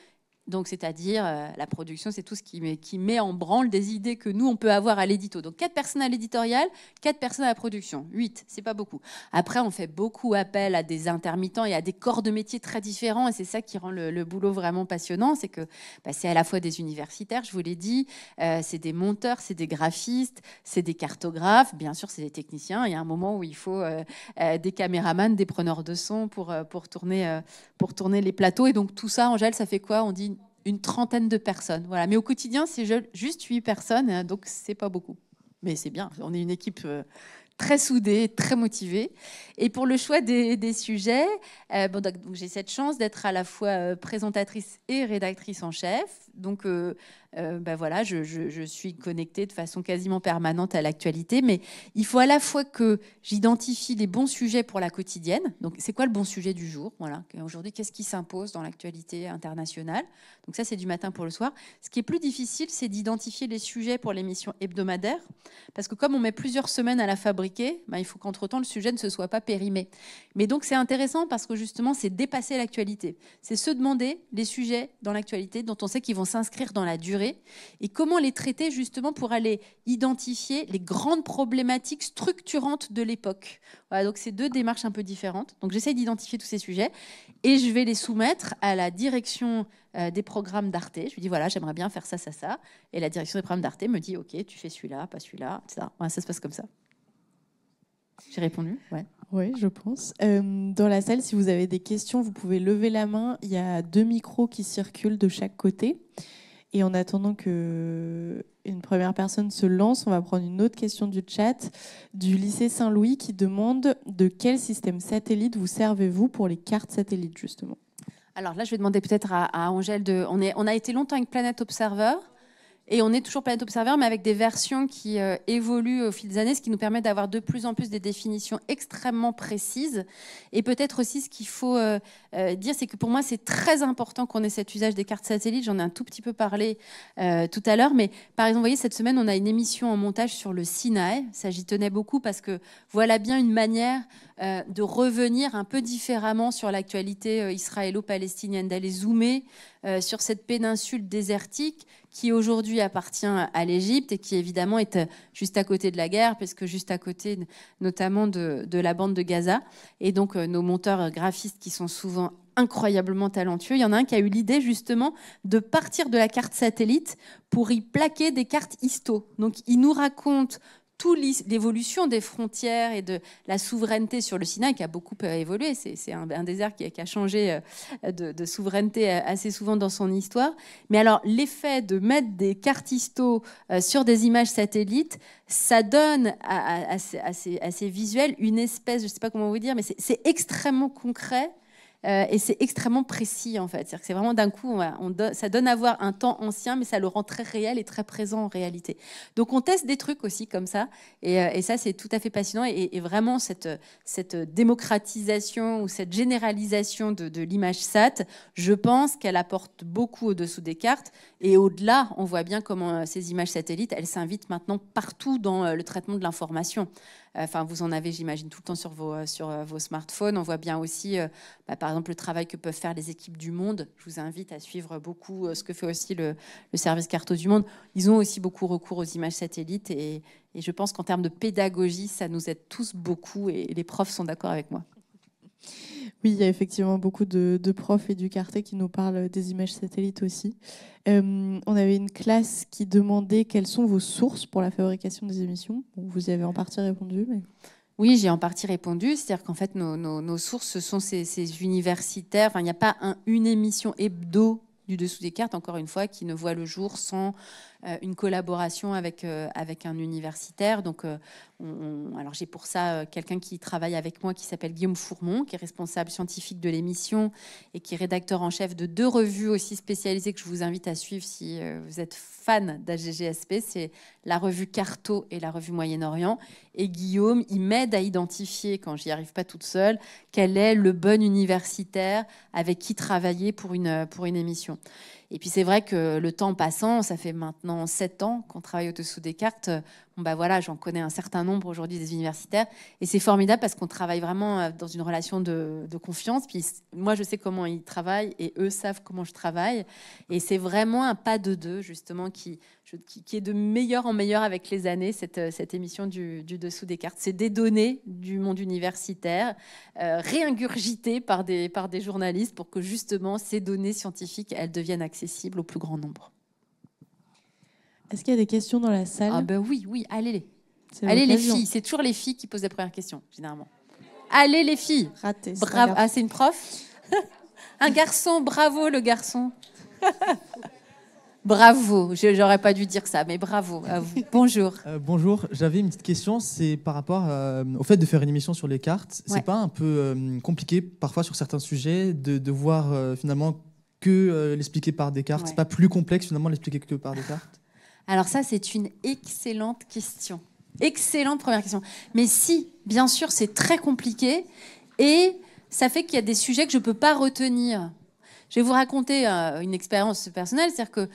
Donc, c'est-à-dire, la production, c'est tout ce qui met en branle des idées que nous, on peut avoir à l'édito. Donc, 4 personnes à l'éditorial, 4 personnes à la production. 8, c'est pas beaucoup. Après, on fait beaucoup appel à des intermittents et à des corps de métiers très différents. Et c'est ça qui rend le boulot vraiment passionnant. C'est que c'est à la fois des universitaires, je vous l'ai dit, c'est des monteurs, c'est des graphistes, c'est des cartographes. Bien sûr, c'est des techniciens. Il y a un moment où il faut des caméramans, des preneurs de son pour tourner les plateaux. Et donc, tout ça, Angèle, ça fait quoi? On dit une trentaine de personnes. Voilà. Mais au quotidien, c'est juste 8 personnes, donc c'est pas beaucoup. Mais c'est bien, on est une équipe très soudée, très motivée. Et pour le choix des sujets, donc j'ai cette chance d'être à la fois présentatrice et rédactrice en chef. Donc voilà, je suis connectée de façon quasiment permanente à l'actualité, mais il faut à la fois que j'identifie les bons sujets pour la quotidienne. Donc c'est quoi le bon sujet du jour? Voilà. Aujourd'hui, qu'est-ce qui s'impose dans l'actualité internationale? Donc ça, c'est du matin pour le soir. Ce qui est plus difficile, c'est d'identifier les sujets pour l'émission hebdomadaire, parce que comme on met plusieurs semaines à la fabriquer, il faut qu'entre-temps, le sujet ne se soit pas périmé. Mais donc c'est intéressant parce que justement, c'est dépasser l'actualité. C'est se demander les sujets dans l'actualité dont on sait qu'ils vont s'inscrire dans la durée et comment les traiter justement pour aller identifier les grandes problématiques structurantes de l'époque. Voilà, donc c'est 2 démarches un peu différentes. Donc j'essaie d'identifier tous ces sujets et je vais les soumettre à la direction des programmes d'Arte. Je lui dis voilà, j'aimerais bien faire ça, ça, ça. Et la direction des programmes d'Arte me dit ok, tu fais celui-là, pas celui-là, etc. Voilà, ça se passe comme ça. J'ai répondu? Ouais. Oui, je pense. Dans la salle, si vous avez des questions, vous pouvez lever la main. Il y a 2 micros qui circulent de chaque côté. Et en attendant qu'une première personne se lance, on va prendre une autre question du chat du lycée Saint-Louis qui demande de quel système satellite vous servez-vous pour les cartes satellites, justement? Alors là, je vais demander peut-être à Angèle on a été longtemps avec Planet Observer. Et on est toujours Planet Observer, mais avec des versions qui évoluent au fil des années, ce qui nous permet d'avoir de plus en plus des définitions extrêmement précises. Et peut-être aussi, ce qu'il faut dire, c'est que pour moi, c'est très important qu'on ait cet usage des cartes satellites. J'en ai un tout petit peu parlé tout à l'heure. Mais par exemple, vous voyez, cette semaine, on a une émission en montage sur le Sinaï. Ça, j'y tenais beaucoup parce que voilà bien une manière de revenir un peu différemment sur l'actualité israélo-palestinienne, d'aller zoomer sur cette péninsule désertique qui aujourd'hui appartient à l'Égypte et qui évidemment est juste à côté de la guerre, puisque juste à côté notamment de la bande de Gaza. Et donc nos monteurs graphistes qui sont souvent incroyablement talentueux, il y en a un qui a eu l'idée justement de partir de la carte satellite pour y plaquer des cartes histo. Donc il nous raconte toute l'évolution des frontières et de la souveraineté sur le Sinaï qui a beaucoup évolué. C'est un désert qui a changé de souveraineté assez souvent dans son histoire. Mais alors, l'effet de mettre des cartes histo sur des images satellites, ça donne à ces visuels une espèce, je ne sais pas comment vous dire, mais c'est extrêmement concret. Et c'est extrêmement précis en fait. C'est-à-dire que c'est vraiment d'un coup, ça donne à voir un temps ancien, mais ça le rend très réel et très présent en réalité. Donc on teste des trucs aussi comme ça, et ça c'est tout à fait passionnant. Et vraiment cette démocratisation ou cette généralisation de l'image sat, je pense qu'elle apporte beaucoup au-dessous des cartes. Et au-delà, on voit bien comment ces images satellites, elles s'invitent maintenant partout dans le traitement de l'information. Enfin, vous en avez, j'imagine, tout le temps sur vos smartphones. On voit bien aussi, par exemple, le travail que peuvent faire les équipes du Monde. Je vous invite à suivre beaucoup ce que fait aussi le service Carto du Monde. Ils ont aussi beaucoup recours aux images satellites. Et je pense qu'en termes de pédagogie, ça nous aide tous beaucoup. Et les profs sont d'accord avec moi. Oui, il y a effectivement beaucoup de profs et du Cartet qui nous parlent des images satellites aussi. On avait une classe qui demandait quelles sont vos sources pour la fabrication des émissions. Bon, vous y avez en partie répondu. Mais... Oui, j'ai en partie répondu. C'est-à-dire qu'en fait, nos sources, ce sont ces universitaires. Enfin, il n'y a pas une émission hebdo du Dessous des cartes, encore une fois, qui ne voit le jour sans une collaboration avec un universitaire. Donc, alors j'ai pour ça quelqu'un qui travaille avec moi qui s'appelle Guillaume Fourmont, qui est responsable scientifique de l'émission et qui est rédacteur en chef de 2 revues aussi spécialisées que je vous invite à suivre si vous êtes fan d'AGGSP. C'est la revue Carto et la revue Moyen-Orient. Et Guillaume, il m'aide à identifier, quand j'y arrive pas toute seule, quel est le bon universitaire avec qui travailler pour une émission. Et puis c'est vrai que le temps passant, ça fait maintenant 7 ans qu'on travaille au-dessous des cartes. Bah voilà, j'en connais un certain nombre aujourd'hui des universitaires. Et c'est formidable parce qu'on travaille vraiment dans une relation de confiance. Puis moi, je sais comment ils travaillent et eux savent comment je travaille. Et c'est vraiment un pas de deux, justement, qui est de meilleur en meilleur avec les années, cette émission du Dessous des cartes. C'est des données du monde universitaire réingurgitées par des journalistes pour que, justement, ces données scientifiques, elles deviennent accessibles au plus grand nombre. Est-ce qu'il y a des questions dans la salle? Ah ben oui, allez les filles. C'est toujours les filles qui posent les premières questions, généralement. Allez les filles. Raté. Bravo. Ah, c'est une prof. Un garçon, bravo le garçon. Bravo, j'aurais pas dû dire ça, mais bravo à vous. Bonjour. Bonjour, j'avais une petite question, c'est par rapport au fait de faire une émission sur les cartes. Ouais. C'est pas un peu compliqué parfois sur certains sujets de voir finalement que l'expliquer par des cartes? Ouais. C'est pas plus complexe finalement l'expliquer que par des cartes? Alors ça, c'est une excellente question. Excellente première question. Mais si, bien sûr, c'est très compliqué et ça fait qu'il y a des sujets que je ne peux pas retenir. Je vais vous raconter une expérience personnelle. C'est-à-dire que,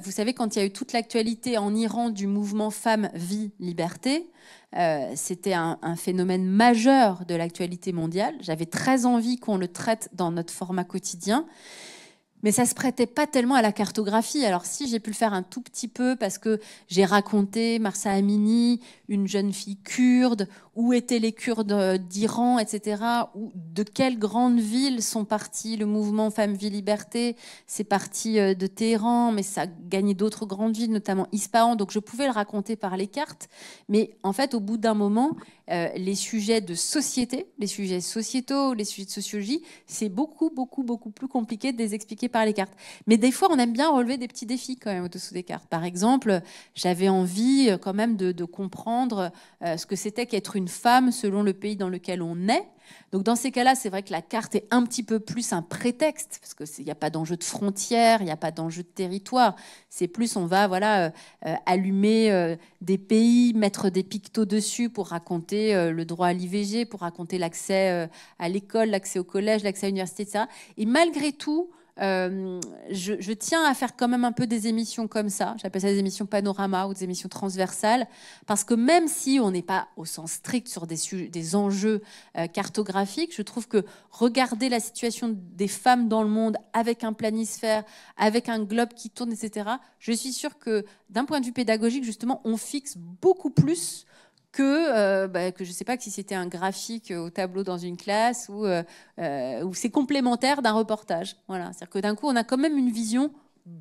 vous savez, quand il y a eu toute l'actualité en Iran du mouvement Femmes, Vie, Liberté, c'était un phénomène majeur de l'actualité mondiale. J'avais très envie qu'on le traite dans notre format quotidien. Mais ça ne se prêtait pas tellement à la cartographie. Alors si, j'ai pu le faire un tout petit peu parce que j'ai raconté Mahsa Amini, une jeune fille kurde, où étaient les Kurdes d'Iran, etc. Ou de quelles grandes villes sont partis le mouvement Femmes, Vie, Liberté. C'est parti de Téhéran, mais ça a gagné d'autres grandes villes, notamment Ispahan. Donc je pouvais le raconter par les cartes. Mais en fait, au bout d'un moment, les sujets de société, les sujets sociétaux, les sujets de sociologie, c'est beaucoup plus compliqué de les expliquer par les cartes. Mais des fois, on aime bien relever des petits défis quand même au-dessous des cartes. Par exemple, j'avais envie quand même de comprendre ce que c'était qu'être une femme selon le pays dans lequel on est. Donc dans ces cas-là, c'est vrai que la carte est un petit peu plus un prétexte, parce qu'il n'y a pas d'enjeu de frontières, il n'y a pas d'enjeu de territoire. C'est plus, on va allumer des pays, mettre des pictos dessus pour raconter le droit à l'IVG, pour raconter l'accès à l'école, l'accès au collège, l'accès à l'université, etc. Et malgré tout, je tiens à faire quand même un peu des émissions comme ça. J'appelle ça des émissions panorama ou des émissions transversales, parce que même si on n'est pas au sens strict sur des enjeux cartographiques, je trouve que regarder la situation des femmes dans le monde avec un planisphère, avec un globe qui tourne, etc., je suis sûre que d'un point de vue pédagogique, justement, on fixe beaucoup plus que je ne sais pas si c'était un graphique au tableau dans une classe ou c'est complémentaire d'un reportage. Voilà. C'est-à-dire que d'un coup, on a quand même une vision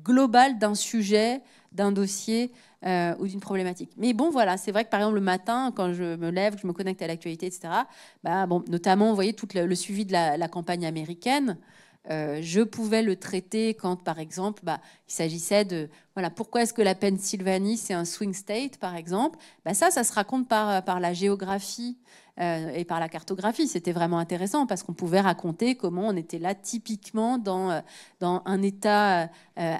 globale d'un sujet, d'un dossier ou d'une problématique. Mais bon, voilà, c'est vrai que par exemple le matin, quand je me lève, que je me connecte à l'actualité, etc., notamment, vous voyez, tout le suivi de la campagne américaine, je pouvais le traiter quand, par exemple, il s'agissait de pourquoi est-ce que la Pennsylvanie c'est un swing state, par exemple. Ça se raconte par la géographie et par la cartographie. C'était vraiment intéressant parce qu'on pouvait raconter comment on était là typiquement dans un État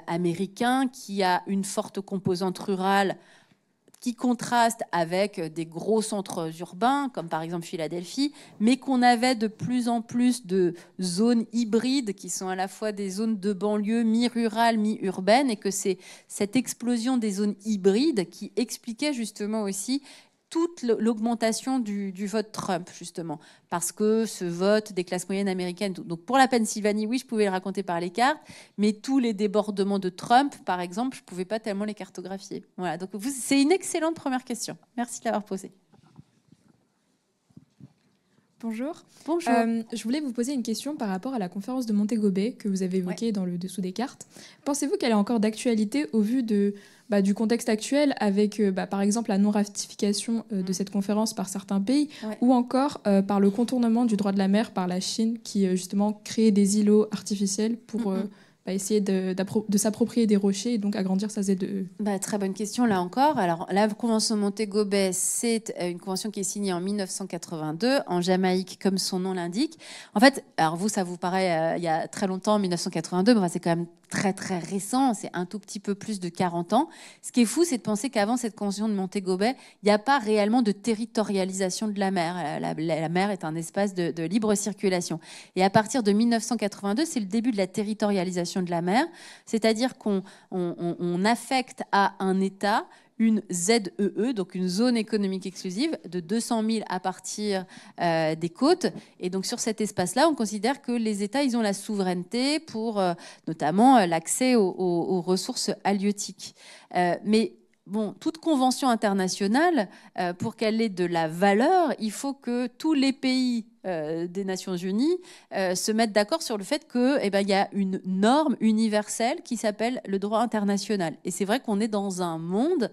américain qui a une forte composante rurale qui contraste avec des gros centres urbains, comme par exemple Philadelphie, mais qu'on avait de plus en plus de zones hybrides qui sont à la fois des zones de banlieue mi-rurales, mi-urbaines, et que c'est cette explosion des zones hybrides qui expliquait justement aussi toute l'augmentation du vote Trump, justement, parce que ce vote des classes moyennes américaines... Donc pour la Pennsylvanie, oui, je pouvais le raconter par les cartes, mais tous les débordements de Trump, par exemple, je ne pouvais pas tellement les cartographier. Voilà, donc c'est une excellente première question. Merci de l'avoir posée. Bonjour. Bonjour. Je voulais vous poser une question par rapport à la conférence de Montego Bay que vous avez évoquée dans le dessous des cartes. Pensez-vous qu'elle est encore d'actualité au vu du contexte actuel avec, par exemple, la non-ratification de cette conférence par certains pays ou encore par le contournement du droit de la mer par la Chine qui, justement, crée des îlots artificiels pour essayer de s'approprier des rochers et donc agrandir sa ZEE. Très bonne question, là encore. Alors, la Convention de Montego Bay, c'est une convention qui est signée en 1982 en Jamaïque, comme son nom l'indique. En fait, alors vous, ça vous paraît il y a très longtemps, 1982, mais c'est quand même très très récent, c'est un tout petit peu plus de 40 ans. Ce qui est fou, c'est de penser qu'avant cette convention de Montego Bay, il n'y a pas réellement de territorialisation de la mer. La mer est un espace de libre circulation. Et à partir de 1982, c'est le début de la territorialisation de la mer, c'est-à-dire qu'on affecte à un État une ZEE, donc une zone économique exclusive de 200 000 à partir des côtes. Et donc sur cet espace-là, on considère que les États, ils ont la souveraineté pour notamment l'accès aux ressources halieutiques. Mais bon, toute convention internationale, pour qu'elle ait de la valeur, il faut que tous les pays des Nations Unies se mettent d'accord sur le fait qu'il y a une norme universelle qui s'appelle le droit international. Et c'est vrai qu'on est dans un monde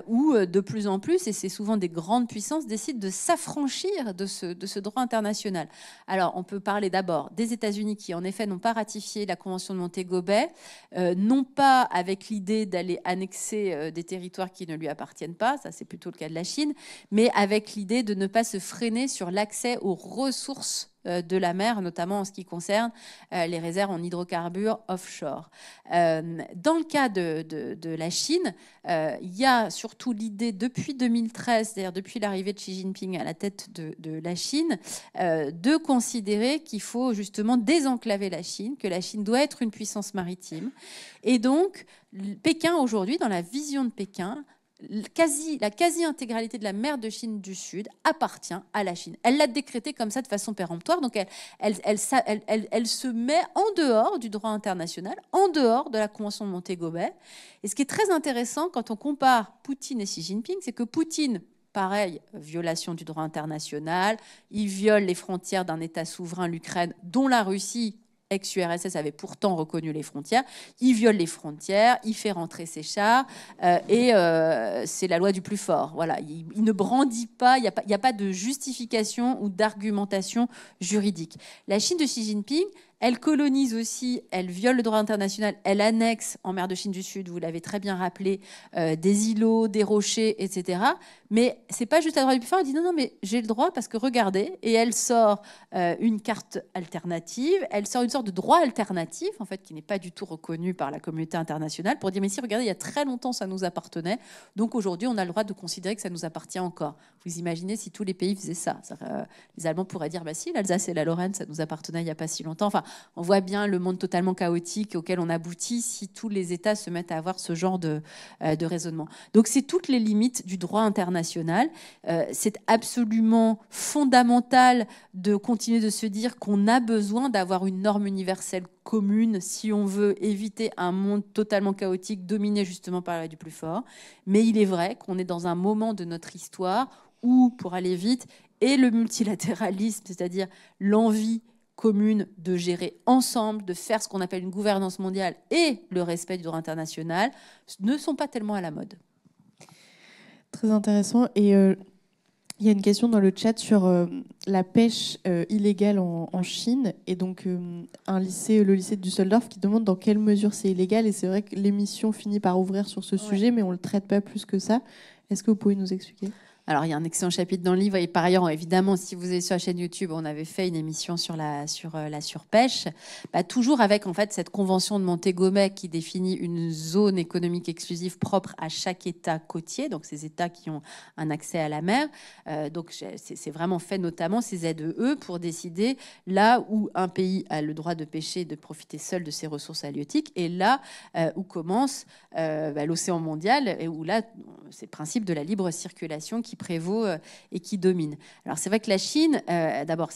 où de plus en plus, et c'est souvent des grandes puissances, décident de s'affranchir de ce droit international. Alors, on peut parler d'abord des États-Unis qui, en effet, n'ont pas ratifié la Convention de Montego Bay, non pas avec l'idée d'aller annexer des territoires qui ne lui appartiennent pas, ça c'est plutôt le cas de la Chine, mais avec l'idée de ne pas se freiner sur l'accès aux ressources de la mer, notamment en ce qui concerne les réserves en hydrocarbures offshore. Dans le cas de la Chine, il y a surtout l'idée depuis 2013, c'est-à-dire depuis l'arrivée de Xi Jinping à la tête de la Chine, de considérer qu'il faut justement désenclaver la Chine, que la Chine doit être une puissance maritime. Et donc, Pékin aujourd'hui, dans la vision de Pékin, la quasi-intégralité de la mer de Chine du Sud appartient à la Chine. Elle l'a décrété comme ça de façon péremptoire, donc elle se met en dehors du droit international, en dehors de la Convention de Montego Bay. Et ce qui est très intéressant quand on compare Poutine et Xi Jinping, c'est que Poutine, pareil, violation du droit international, il viole les frontières d'un État souverain, l'Ukraine, dont la Russie, ex-URSS, avait pourtant reconnu les frontières. Il viole les frontières, il fait rentrer ses chars, et c'est la loi du plus fort. Voilà, il ne brandit pas, il n'y a pas de justification ou d'argumentation juridique. La Chine de Xi Jinping, elle colonise aussi, elle viole le droit international, elle annexe en mer de Chine du Sud, vous l'avez très bien rappelé, des îlots, des rochers, etc. Mais c'est pas juste la droit du plus fort, elle dit non, mais j'ai le droit parce que regardez, et elle sort une carte alternative, elle sort une sorte de droit alternatif, en fait, qui n'est pas du tout reconnu par la communauté internationale, pour dire mais si, regardez, il y a très longtemps ça nous appartenait, donc aujourd'hui on a le droit de considérer que ça nous appartient encore. Vous imaginez si tous les pays faisaient ça, les Allemands pourraient dire bah si, l'Alsace et la Lorraine, ça nous appartenait il n'y a pas si longtemps. Enfin, on voit bien le monde totalement chaotique auquel on aboutit si tous les États se mettent à avoir ce genre de raisonnement. Donc c'est toutes les limites du droit international. C'est absolument fondamental de continuer de se dire qu'on a besoin d'avoir une norme universelle commune si on veut éviter un monde totalement chaotique dominé justement par la loi du plus fort. Mais il est vrai qu'on est dans un moment de notre histoire où, pour aller vite, et le multilatéralisme, c'est-à-dire l'envie commune de gérer ensemble, de faire ce qu'on appelle une gouvernance mondiale et le respect du droit international, ne sont pas tellement à la mode. Très intéressant. Et il y a une question dans le chat sur la pêche illégale en Chine. Et donc, le lycée de Düsseldorf qui demande dans quelle mesure c'est illégal. Et c'est vrai que l'émission finit par ouvrir sur ce sujet, mais on ne le traite pas plus que ça. Est-ce que vous pouvez nous expliquer ? Alors, il y a un excellent chapitre dans le livre. Et par ailleurs, évidemment, si vous êtes sur la chaîne YouTube, on avait fait une émission sur la surpêche. Toujours avec, en fait, cette convention de Montego Bay qui définit une zone économique exclusive propre à chaque État côtier, donc ces États qui ont un accès à la mer. Donc, c'est vraiment fait notamment ces ZEE pour décider là où un pays a le droit de pêcher, de profiter seul de ses ressources halieutiques, et là où commence l'océan mondial, et où là, c'est le principe de la libre circulation qui prévaut et qui domine. Alors c'est vrai que la Chine, d'abord,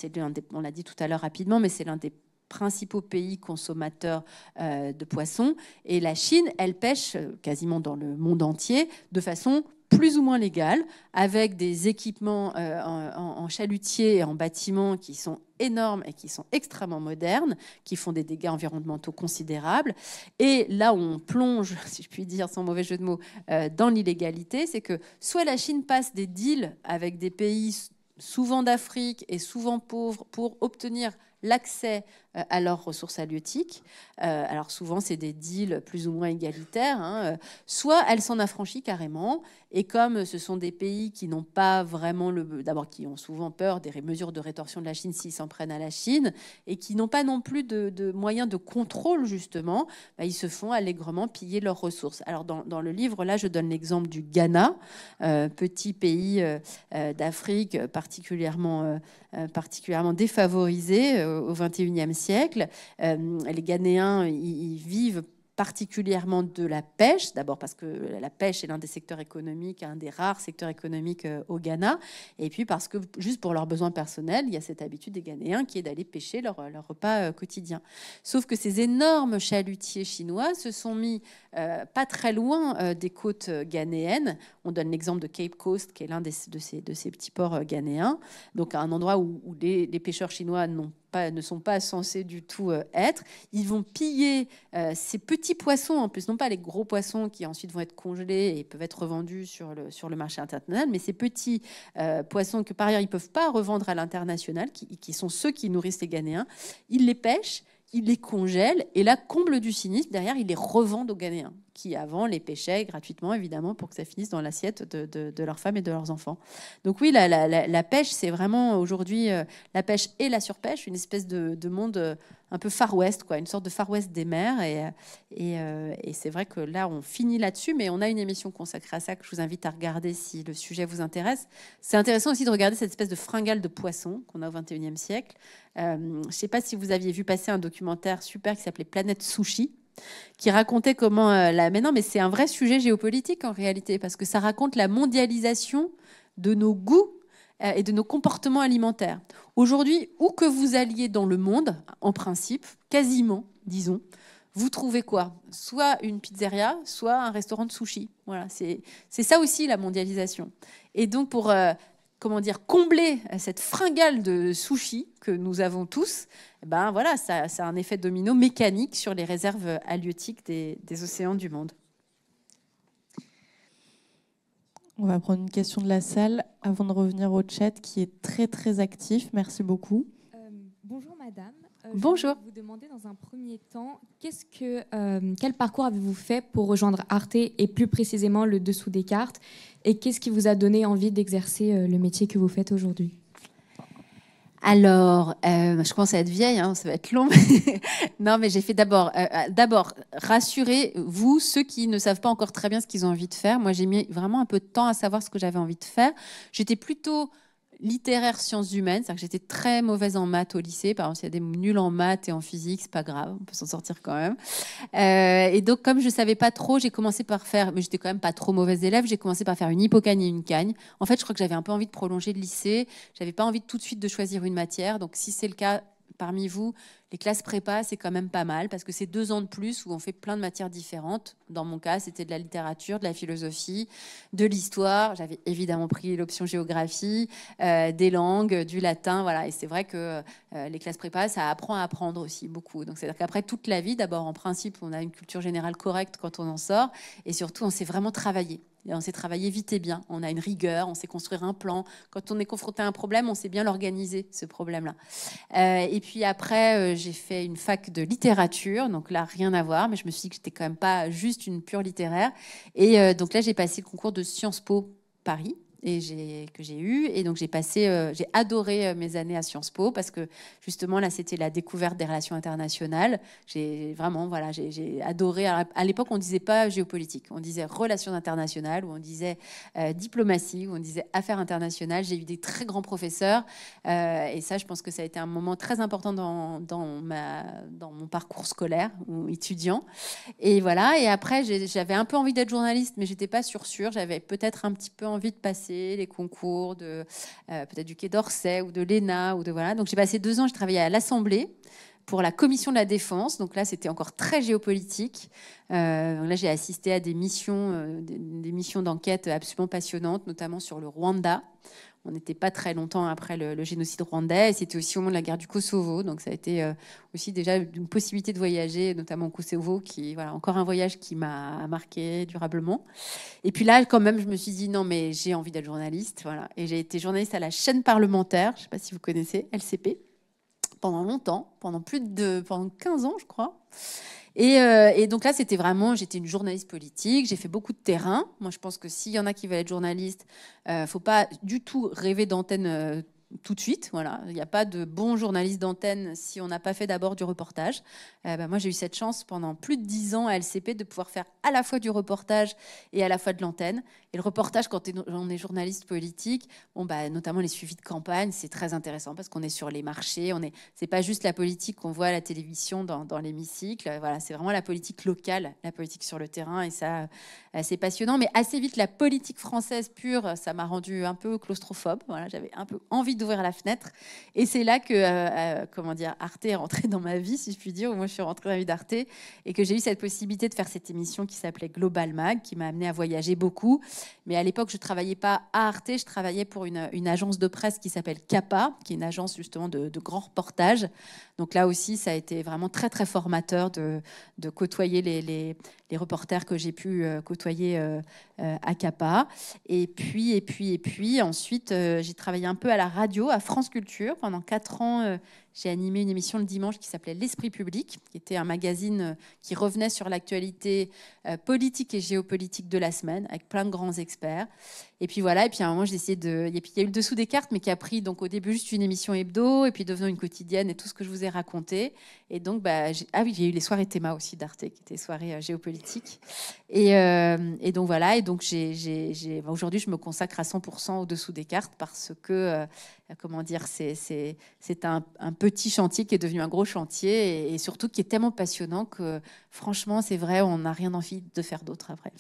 on l'a dit tout à l'heure rapidement, mais c'est l'un des principaux pays consommateurs de poissons. Et la Chine, elle pêche quasiment dans le monde entier de façon plus ou moins légale, avec des équipements en chalutier et en bâtiments qui sont énormes et qui sont extrêmement modernes, qui font des dégâts environnementaux considérables. Et là où on plonge, si je puis dire, sans mauvais jeu de mots, dans l'illégalité, c'est que soit la Chine passe des deals avec des pays souvent d'Afrique et souvent pauvres pour obtenir l'accès à leurs ressources halieutiques. Alors souvent, c'est des deals plus ou moins égalitaires. Soit elle s'en affranchit carrément. Et comme ce sont des pays qui n'ont pas vraiment d'abord qui ont souvent peur des mesures de rétorsion de la Chine s'ils s'en prennent à la Chine, et qui n'ont pas non plus de moyens de contrôle, justement, ils se font allègrement piller leurs ressources. Alors dans le livre, là, je donne l'exemple du Ghana, petit pays d'Afrique particulièrement défavorisé au XXIe siècle. Les Ghanéens, ils vivent particulièrement de la pêche, d'abord parce que la pêche est l'un des secteurs économiques, un des rares secteurs économiques au Ghana, et puis parce que juste pour leurs besoins personnels, il y a cette habitude des Ghanéens qui est d'aller pêcher leur repas quotidien. Sauf que ces énormes chalutiers chinois se sont mis pas très loin des côtes ghanéennes. On donne l'exemple de Cape Coast, qui est l'un de ces petits ports ghanéens, donc un endroit où les pêcheurs chinois ne sont pas censés du tout être. Ils vont piller ces petits poissons, en plus, non pas les gros poissons qui ensuite vont être congelés et peuvent être revendus sur le marché international, mais ces petits poissons que par ailleurs ils ne peuvent pas revendre à l'international, qui sont ceux qui nourrissent les Ghanéens. Ils les pêchent, ils les congèlent, et là, comble du cynisme, derrière, ils les revendent aux Ghanéens, qui avant les pêchaient gratuitement, évidemment, pour que ça finisse dans l'assiette de leurs femmes et de leurs enfants. Donc oui, la pêche, c'est vraiment aujourd'hui la pêche et la surpêche, une espèce de monde un peu Far West, quoi, une sorte de Far West des mers. Et c'est vrai que là, on finit là-dessus, mais on a une émission consacrée à ça que je vous invite à regarder si le sujet vous intéresse. C'est intéressant aussi de regarder cette espèce de fringale de poisson qu'on a au XXIe siècle. Je ne sais pas si vous aviez vu passer un documentaire super qui s'appelait Planète Sushi, qui racontait comment mais non, mais c'est un vrai sujet géopolitique en réalité, parce que ça raconte la mondialisation de nos goûts et de nos comportements alimentaires. Aujourd'hui, où que vous alliez dans le monde, en principe, quasiment, disons, vous trouvez quoi? Soit une pizzeria, soit un restaurant de sushi. Voilà, c'est ça aussi la mondialisation. Et donc pour combler cette fringale de sushi que nous avons tous, ben voilà, ça a un effet domino mécanique sur les réserves halieutiques des océans du monde. On va prendre une question de la salle avant de revenir au chat qui est très très actif. Merci beaucoup. Bonjour madame. Bonjour. Je vais vous demander dans un premier temps, quel parcours avez-vous fait pour rejoindre Arte et plus précisément le Dessous des cartes, et qu'est-ce qui vous a donné envie d'exercer le métier que vous faites aujourd'hui? Alors, je commence à être vieille, hein, ça va être long. Non, mais j'ai fait d'abord, rassurez-vous, ceux qui ne savent pas encore très bien ce qu'ils ont envie de faire. Moi, j'ai mis vraiment un peu de temps à savoir ce que j'avais envie de faire. J'étais plutôt littéraire sciences humaines, c'est-à-dire que j'étais très mauvaise en maths au lycée. Par exemple, s'il y a des nuls en maths et en physique, c'est pas grave, on peut s'en sortir quand même. Et donc, comme je savais pas trop, j'ai commencé par faire, mais j'étais quand même pas trop mauvaise élève, j'ai commencé par faire une hippocagne et une cagne. En fait, je crois que j'avais un peu envie de prolonger le lycée, j'avais pas envie tout de suite de choisir une matière. Donc, si c'est le cas parmi vous, les classes prépa, c'est quand même pas mal parce que c'est 2 ans de plus où on fait plein de matières différentes. Dans mon cas, c'était de la littérature, de la philosophie, de l'histoire. J'avais évidemment pris l'option géographie, des langues, du latin. Voilà. Et c'est vrai que les classes prépa, ça apprend à apprendre aussi beaucoup. Donc, c'est-à-dire qu'après toute la vie, d'abord, en principe, on a une culture générale correcte quand on en sort. Et surtout, on sait vraiment travailler. Et on sait travailler vite et bien. On a une rigueur, on sait construire un plan. Quand on est confronté à un problème, on sait bien l'organiser, ce problème-là. Et puis après, j'ai fait une fac de littérature. Donc là, rien à voir. Mais je me suis dit que j'étais quand même pas juste une pure littéraire. Et donc là, j'ai passé le concours de Sciences Po Paris. Que j'ai eu, et donc j'ai adoré mes années à Sciences Po parce que justement là c'était la découverte des relations internationales. J'ai adoré. À l'époque on disait pas géopolitique, on disait relations internationales, ou on disait diplomatie, ou on disait affaires internationales. J'ai eu des très grands professeurs et ça je pense que ça a été un moment très important dans mon parcours scolaire ou étudiant. Et voilà, et après j'avais un peu envie d'être journaliste, mais j'étais pas sûre. J'avais peut-être un petit peu envie de passer les concours de peut-être du Quai d'Orsay ou de l'ENA ou de voilà. Donc j'ai passé 2 ans, j'ai travaillé à l'Assemblée pour la commission de la défense. Donc là, c'était encore très géopolitique. Là, j'ai assisté à des missions d'enquête absolument passionnantes, notamment sur le Rwanda. On n'était pas très longtemps après le génocide rwandais, et c'était aussi au moment de la guerre du Kosovo. Donc ça a été aussi déjà une possibilité de voyager, notamment au Kosovo, encore un voyage qui m'a marqué durablement. Et puis là, quand même, je me suis dit non, mais j'ai envie d'être journaliste, voilà. Et j'ai été journaliste à la chaîne parlementaire, je ne sais pas si vous connaissez, LCP, pendant longtemps, pendant 15 ans, je crois. Et donc là, j'étais une journaliste politique, j'ai fait beaucoup de terrain. Moi, je pense que s'il y en a qui veulent être journalistes, faut pas du tout rêver d'antenne tout de suite. Voilà. Il n'y a pas de bon journaliste d'antenne si on n'a pas fait d'abord du reportage. Moi, j'ai eu cette chance pendant plus de 10 ans à LCP de pouvoir faire à la fois du reportage et à la fois de l'antenne. Et le reportage, quand on est journaliste politique, notamment les suivis de campagne, c'est très intéressant parce qu'on est sur les marchés. C'est pas juste la politique qu'on voit à la télévision dans l'hémicycle. Voilà, c'est vraiment la politique locale, la politique sur le terrain. Et ça, c'est passionnant. Mais assez vite, la politique française pure, ça m'a rendu un peu claustrophobe. Voilà, j'avais un peu envie d'ouvrir la fenêtre. Et c'est là que Arte est rentré dans ma vie, si je puis dire. Moi, je suis rentrée dans la vie d'Arte et que j'ai eu cette possibilité de faire cette émission qui s'appelait Global Mag, qui m'a amenée à voyager beaucoup. Mais à l'époque, je ne travaillais pas à Arte, je travaillais pour une agence de presse qui s'appelle CAPA, qui est une agence justement de grands reportages. Donc là aussi, ça a été vraiment très, très formateur de côtoyer les reporters que j'ai pu côtoyer à CAPA. Et puis ensuite, j'ai travaillé un peu à la radio, à France Culture. Pendant 4 ans, j'ai animé une émission le dimanche qui s'appelait L'Esprit Public, qui était un magazine qui revenait sur l'actualité politique et géopolitique de la semaine, avec plein de grands experts. Et puis voilà, et puis à un moment, j'ai essayé de... Et puis il y a eu le Dessous des cartes, mais qui a pris donc au début juste une émission hebdo, et puis devenant une quotidienne, et tout ce que je vous ai raconté. Et donc, j'ai eu les soirées théma aussi d'Arte, qui étaient soirées géopolitiques. Et donc voilà, et donc aujourd'hui, je me consacre à 100% au Dessous des cartes, parce que, c'est un petit chantier qui est devenu un gros chantier, et surtout qui est tellement passionnant que, franchement, c'est vrai, on n'a rien envie de faire d'autre après.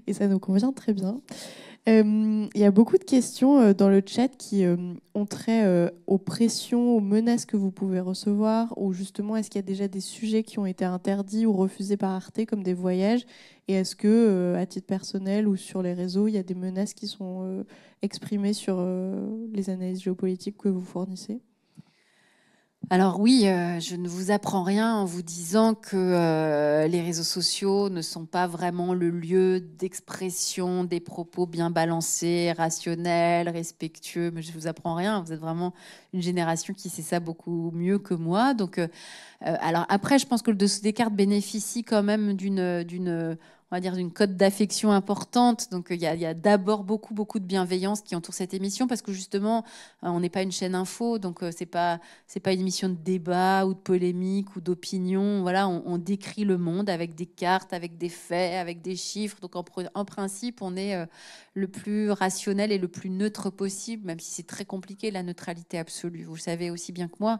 Et ça nous convient très bien. Il y a beaucoup de questions dans le chat qui ont trait aux pressions, aux menaces que vous pouvez recevoir, ou justement, est-ce qu'il y a déjà des sujets qui ont été interdits ou refusés par Arte, comme des voyages? Et est-ce que, à titre personnel ou sur les réseaux, il y a des menaces qui sont exprimées sur les analyses géopolitiques que vous fournissez? Alors oui, je ne vous apprends rien en vous disant que les réseaux sociaux ne sont pas vraiment le lieu d'expression des propos bien balancés, rationnels, respectueux. Mais je ne vous apprends rien. Vous êtes vraiment une génération qui sait ça beaucoup mieux que moi. Donc, alors après, je pense que le Dessous des cartes bénéficie quand même d'une cote d'affection importante. Donc, il y a d'abord beaucoup de bienveillance qui entoure cette émission, parce que justement, on n'est pas une chaîne info, donc c'est pas une émission de débat ou de polémique ou d'opinion. Voilà, on décrit le monde avec des cartes, avec des faits, avec des chiffres. Donc, en principe, on est le plus rationnel et le plus neutre possible, même si c'est très compliqué, la neutralité absolue. Vous le savez aussi bien que moi.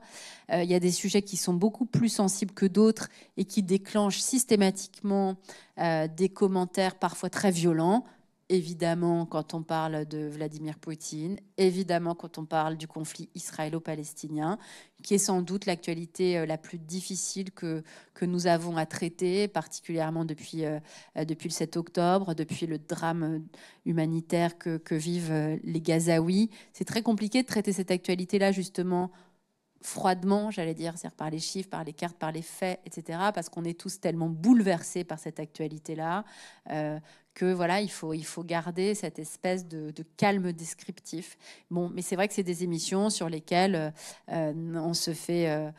Il y a des sujets qui sont beaucoup plus sensibles que d'autres et qui déclenchent systématiquement des commentaires parfois très violents. Évidemment, quand on parle de Vladimir Poutine, évidemment, quand on parle du conflit israélo-palestinien, qui est sans doute l'actualité la plus difficile que nous avons à traiter, particulièrement depuis le 7 octobre, depuis le drame humanitaire que vivent les Gazaouis. C'est très compliqué de traiter cette actualité-là, justement, froidement, j'allais dire, c'est-à-dire par les chiffres, par les cartes, par les faits, etc., parce qu'on est tous tellement bouleversés par cette actualité-là que voilà, il faut garder cette espèce de calme descriptif. Bon, mais c'est vrai que c'est des émissions sur lesquelles on se fait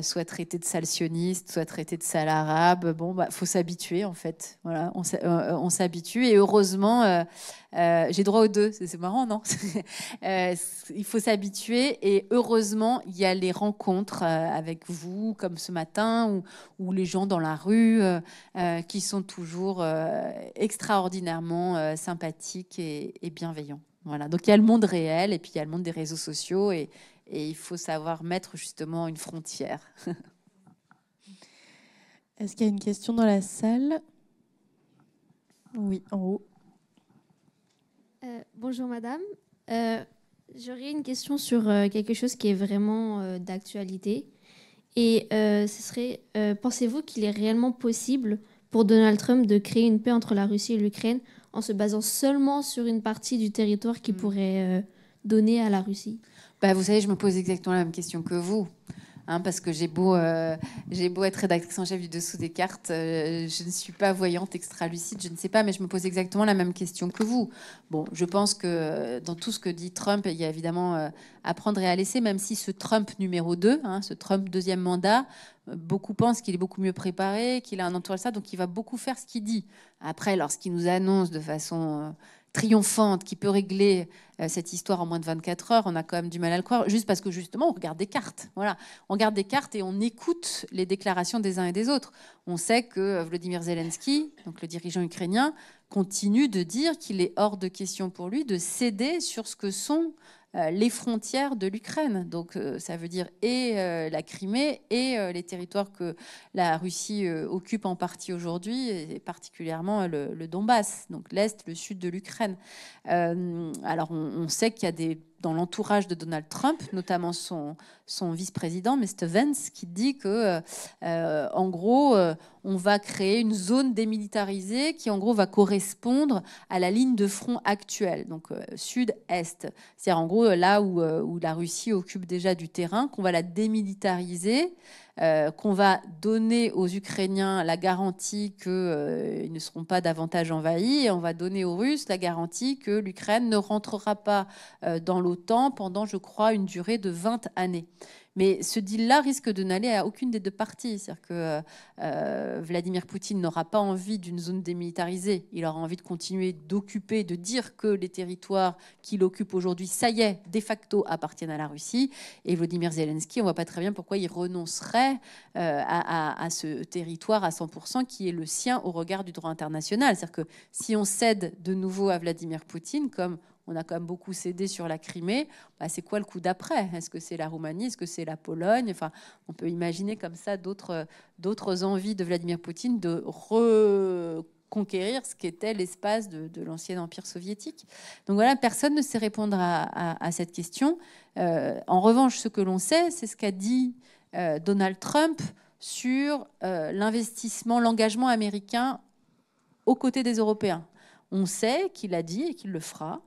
soit traiter de sale sioniste, soit traiter de sale arabe. Bon, faut s'habituer en fait. Voilà, on s'habitue, et heureusement, j'ai droit aux deux. C'est marrant, non? Il faut s'habituer, et heureusement, il y a les rencontres avec vous, comme ce matin, ou les gens dans la rue, qui sont toujours extraordinairement sympathiques et bienveillants. Voilà. Donc il y a le monde réel, et puis il y a le monde des réseaux sociaux, et il faut savoir mettre justement une frontière. Est-ce qu'il y a une question dans la salle? Oui, en haut. Bonjour madame. J'aurais une question sur quelque chose qui est vraiment d'actualité. Et ce serait, pensez-vous qu'il est réellement possible pour Donald Trump de créer une paix entre la Russie et l'Ukraine en se basant seulement sur une partie du territoire qu'il pourrait donner à la Russie? Vous savez, je me pose exactement la même question que vous. Parce que j'ai beau être rédactrice en chef du Dessous des cartes, je ne suis pas voyante extra-lucide, je ne sais pas, mais je me pose exactement la même question que vous. Bon, je pense que dans tout ce que dit Trump, il y a évidemment à prendre et à laisser, même si ce Trump numéro 2, ce Trump deuxième mandat, beaucoup pensent qu'il est beaucoup mieux préparé, qu'il a un entourage, donc il va beaucoup faire ce qu'il dit. Après, lorsqu'il nous annonce de façon triomphante qui peut régler cette histoire en moins de 24 heures, on a quand même du mal à le croire, juste parce que justement on regarde des cartes. Voilà. On regarde des cartes et on écoute les déclarations des uns et des autres. On sait que Volodymyr Zelensky, donc le dirigeant ukrainien, continue de dire qu'il est hors de question pour lui de céder sur ce que sont les frontières de l'Ukraine. Donc ça veut dire la Crimée et les territoires que la Russie occupe en partie aujourd'hui, et particulièrement le Donbass, donc l'Est, le sud de l'Ukraine. Alors on sait qu'il y a dans l'entourage de Donald Trump, notamment son vice-président, Mr. Vance, qui dit que, en gros, on va créer une zone démilitarisée qui, en gros, va correspondre à la ligne de front actuelle, donc sud-est. C'est-à-dire, en gros, là où la Russie occupe déjà du terrain, qu'on va la démilitariser, qu'on va donner aux Ukrainiens la garantie qu'ils ne seront pas davantage envahis, et on va donner aux Russes la garantie que l'Ukraine ne rentrera pas dans l'OTAN pendant, je crois, une durée de 20 années. Mais ce deal-là risque de n'aller à aucune des deux parties. C'est-à-dire que Vladimir Poutine n'aura pas envie d'une zone démilitarisée. Il aura envie de continuer d'occuper, de dire que les territoires qu'il occupe aujourd'hui, ça y est, de facto appartiennent à la Russie. Et Volodymyr Zelensky, on ne voit pas très bien pourquoi il renoncerait à ce territoire à 100% qui est le sien au regard du droit international. C'est-à-dire que si on cède de nouveau à Vladimir Poutine, comme on a quand même beaucoup cédé sur la Crimée, c'est quoi le coup d'après? Est-ce que c'est la Roumanie? Est-ce que c'est la Pologne? Enfin, on peut imaginer comme ça d'autres envies de Vladimir Poutine de reconquérir ce qu'était l'espace de l'ancien empire soviétique. Donc voilà, personne ne sait répondre à cette question. En revanche, ce que l'on sait, c'est ce qu'a dit Donald Trump sur l'investissement, l'engagement américain aux côtés des Européens. On sait qu'il a dit, et qu'il le fera,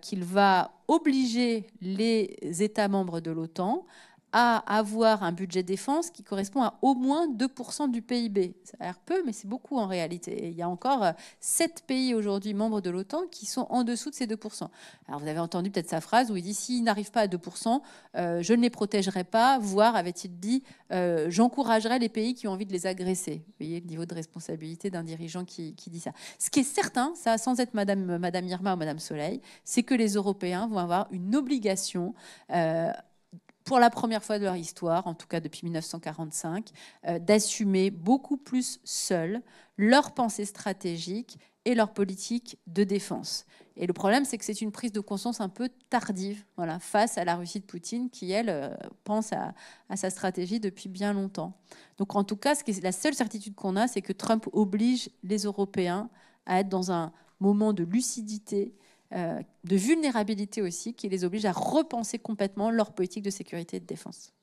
qu'il va obliger les États membres de l'OTAN à avoir un budget défense qui correspond à au moins 2% du PIB. Ça a l'air peu, mais c'est beaucoup en réalité. Et il y a encore 7 pays aujourd'hui membres de l'OTAN qui sont en dessous de ces 2%. Alors vous avez entendu peut-être sa phrase où il dit « s'ils n'arrivent pas à 2%, je ne les protégerai pas, voire, avait-il dit, j'encouragerai les pays qui ont envie de les agresser ». Vous voyez le niveau de responsabilité d'un dirigeant qui dit ça. Ce qui est certain, ça sans être Madame Irma ou Madame Soleil, c'est que les Européens vont avoir une obligation pour la première fois de leur histoire, en tout cas depuis 1945, d'assumer beaucoup plus seuls leur pensée stratégique et leur politique de défense. Et le problème, c'est que c'est une prise de conscience un peu tardive, voilà, face à la Russie de Poutine, qui, elle, pense à sa stratégie depuis bien longtemps. Donc, en tout cas, la seule certitude qu'on a, c'est que Trump oblige les Européens à être dans un moment de lucidité, de vulnérabilité aussi, qui les oblige à repenser complètement leur politique de sécurité et de défense.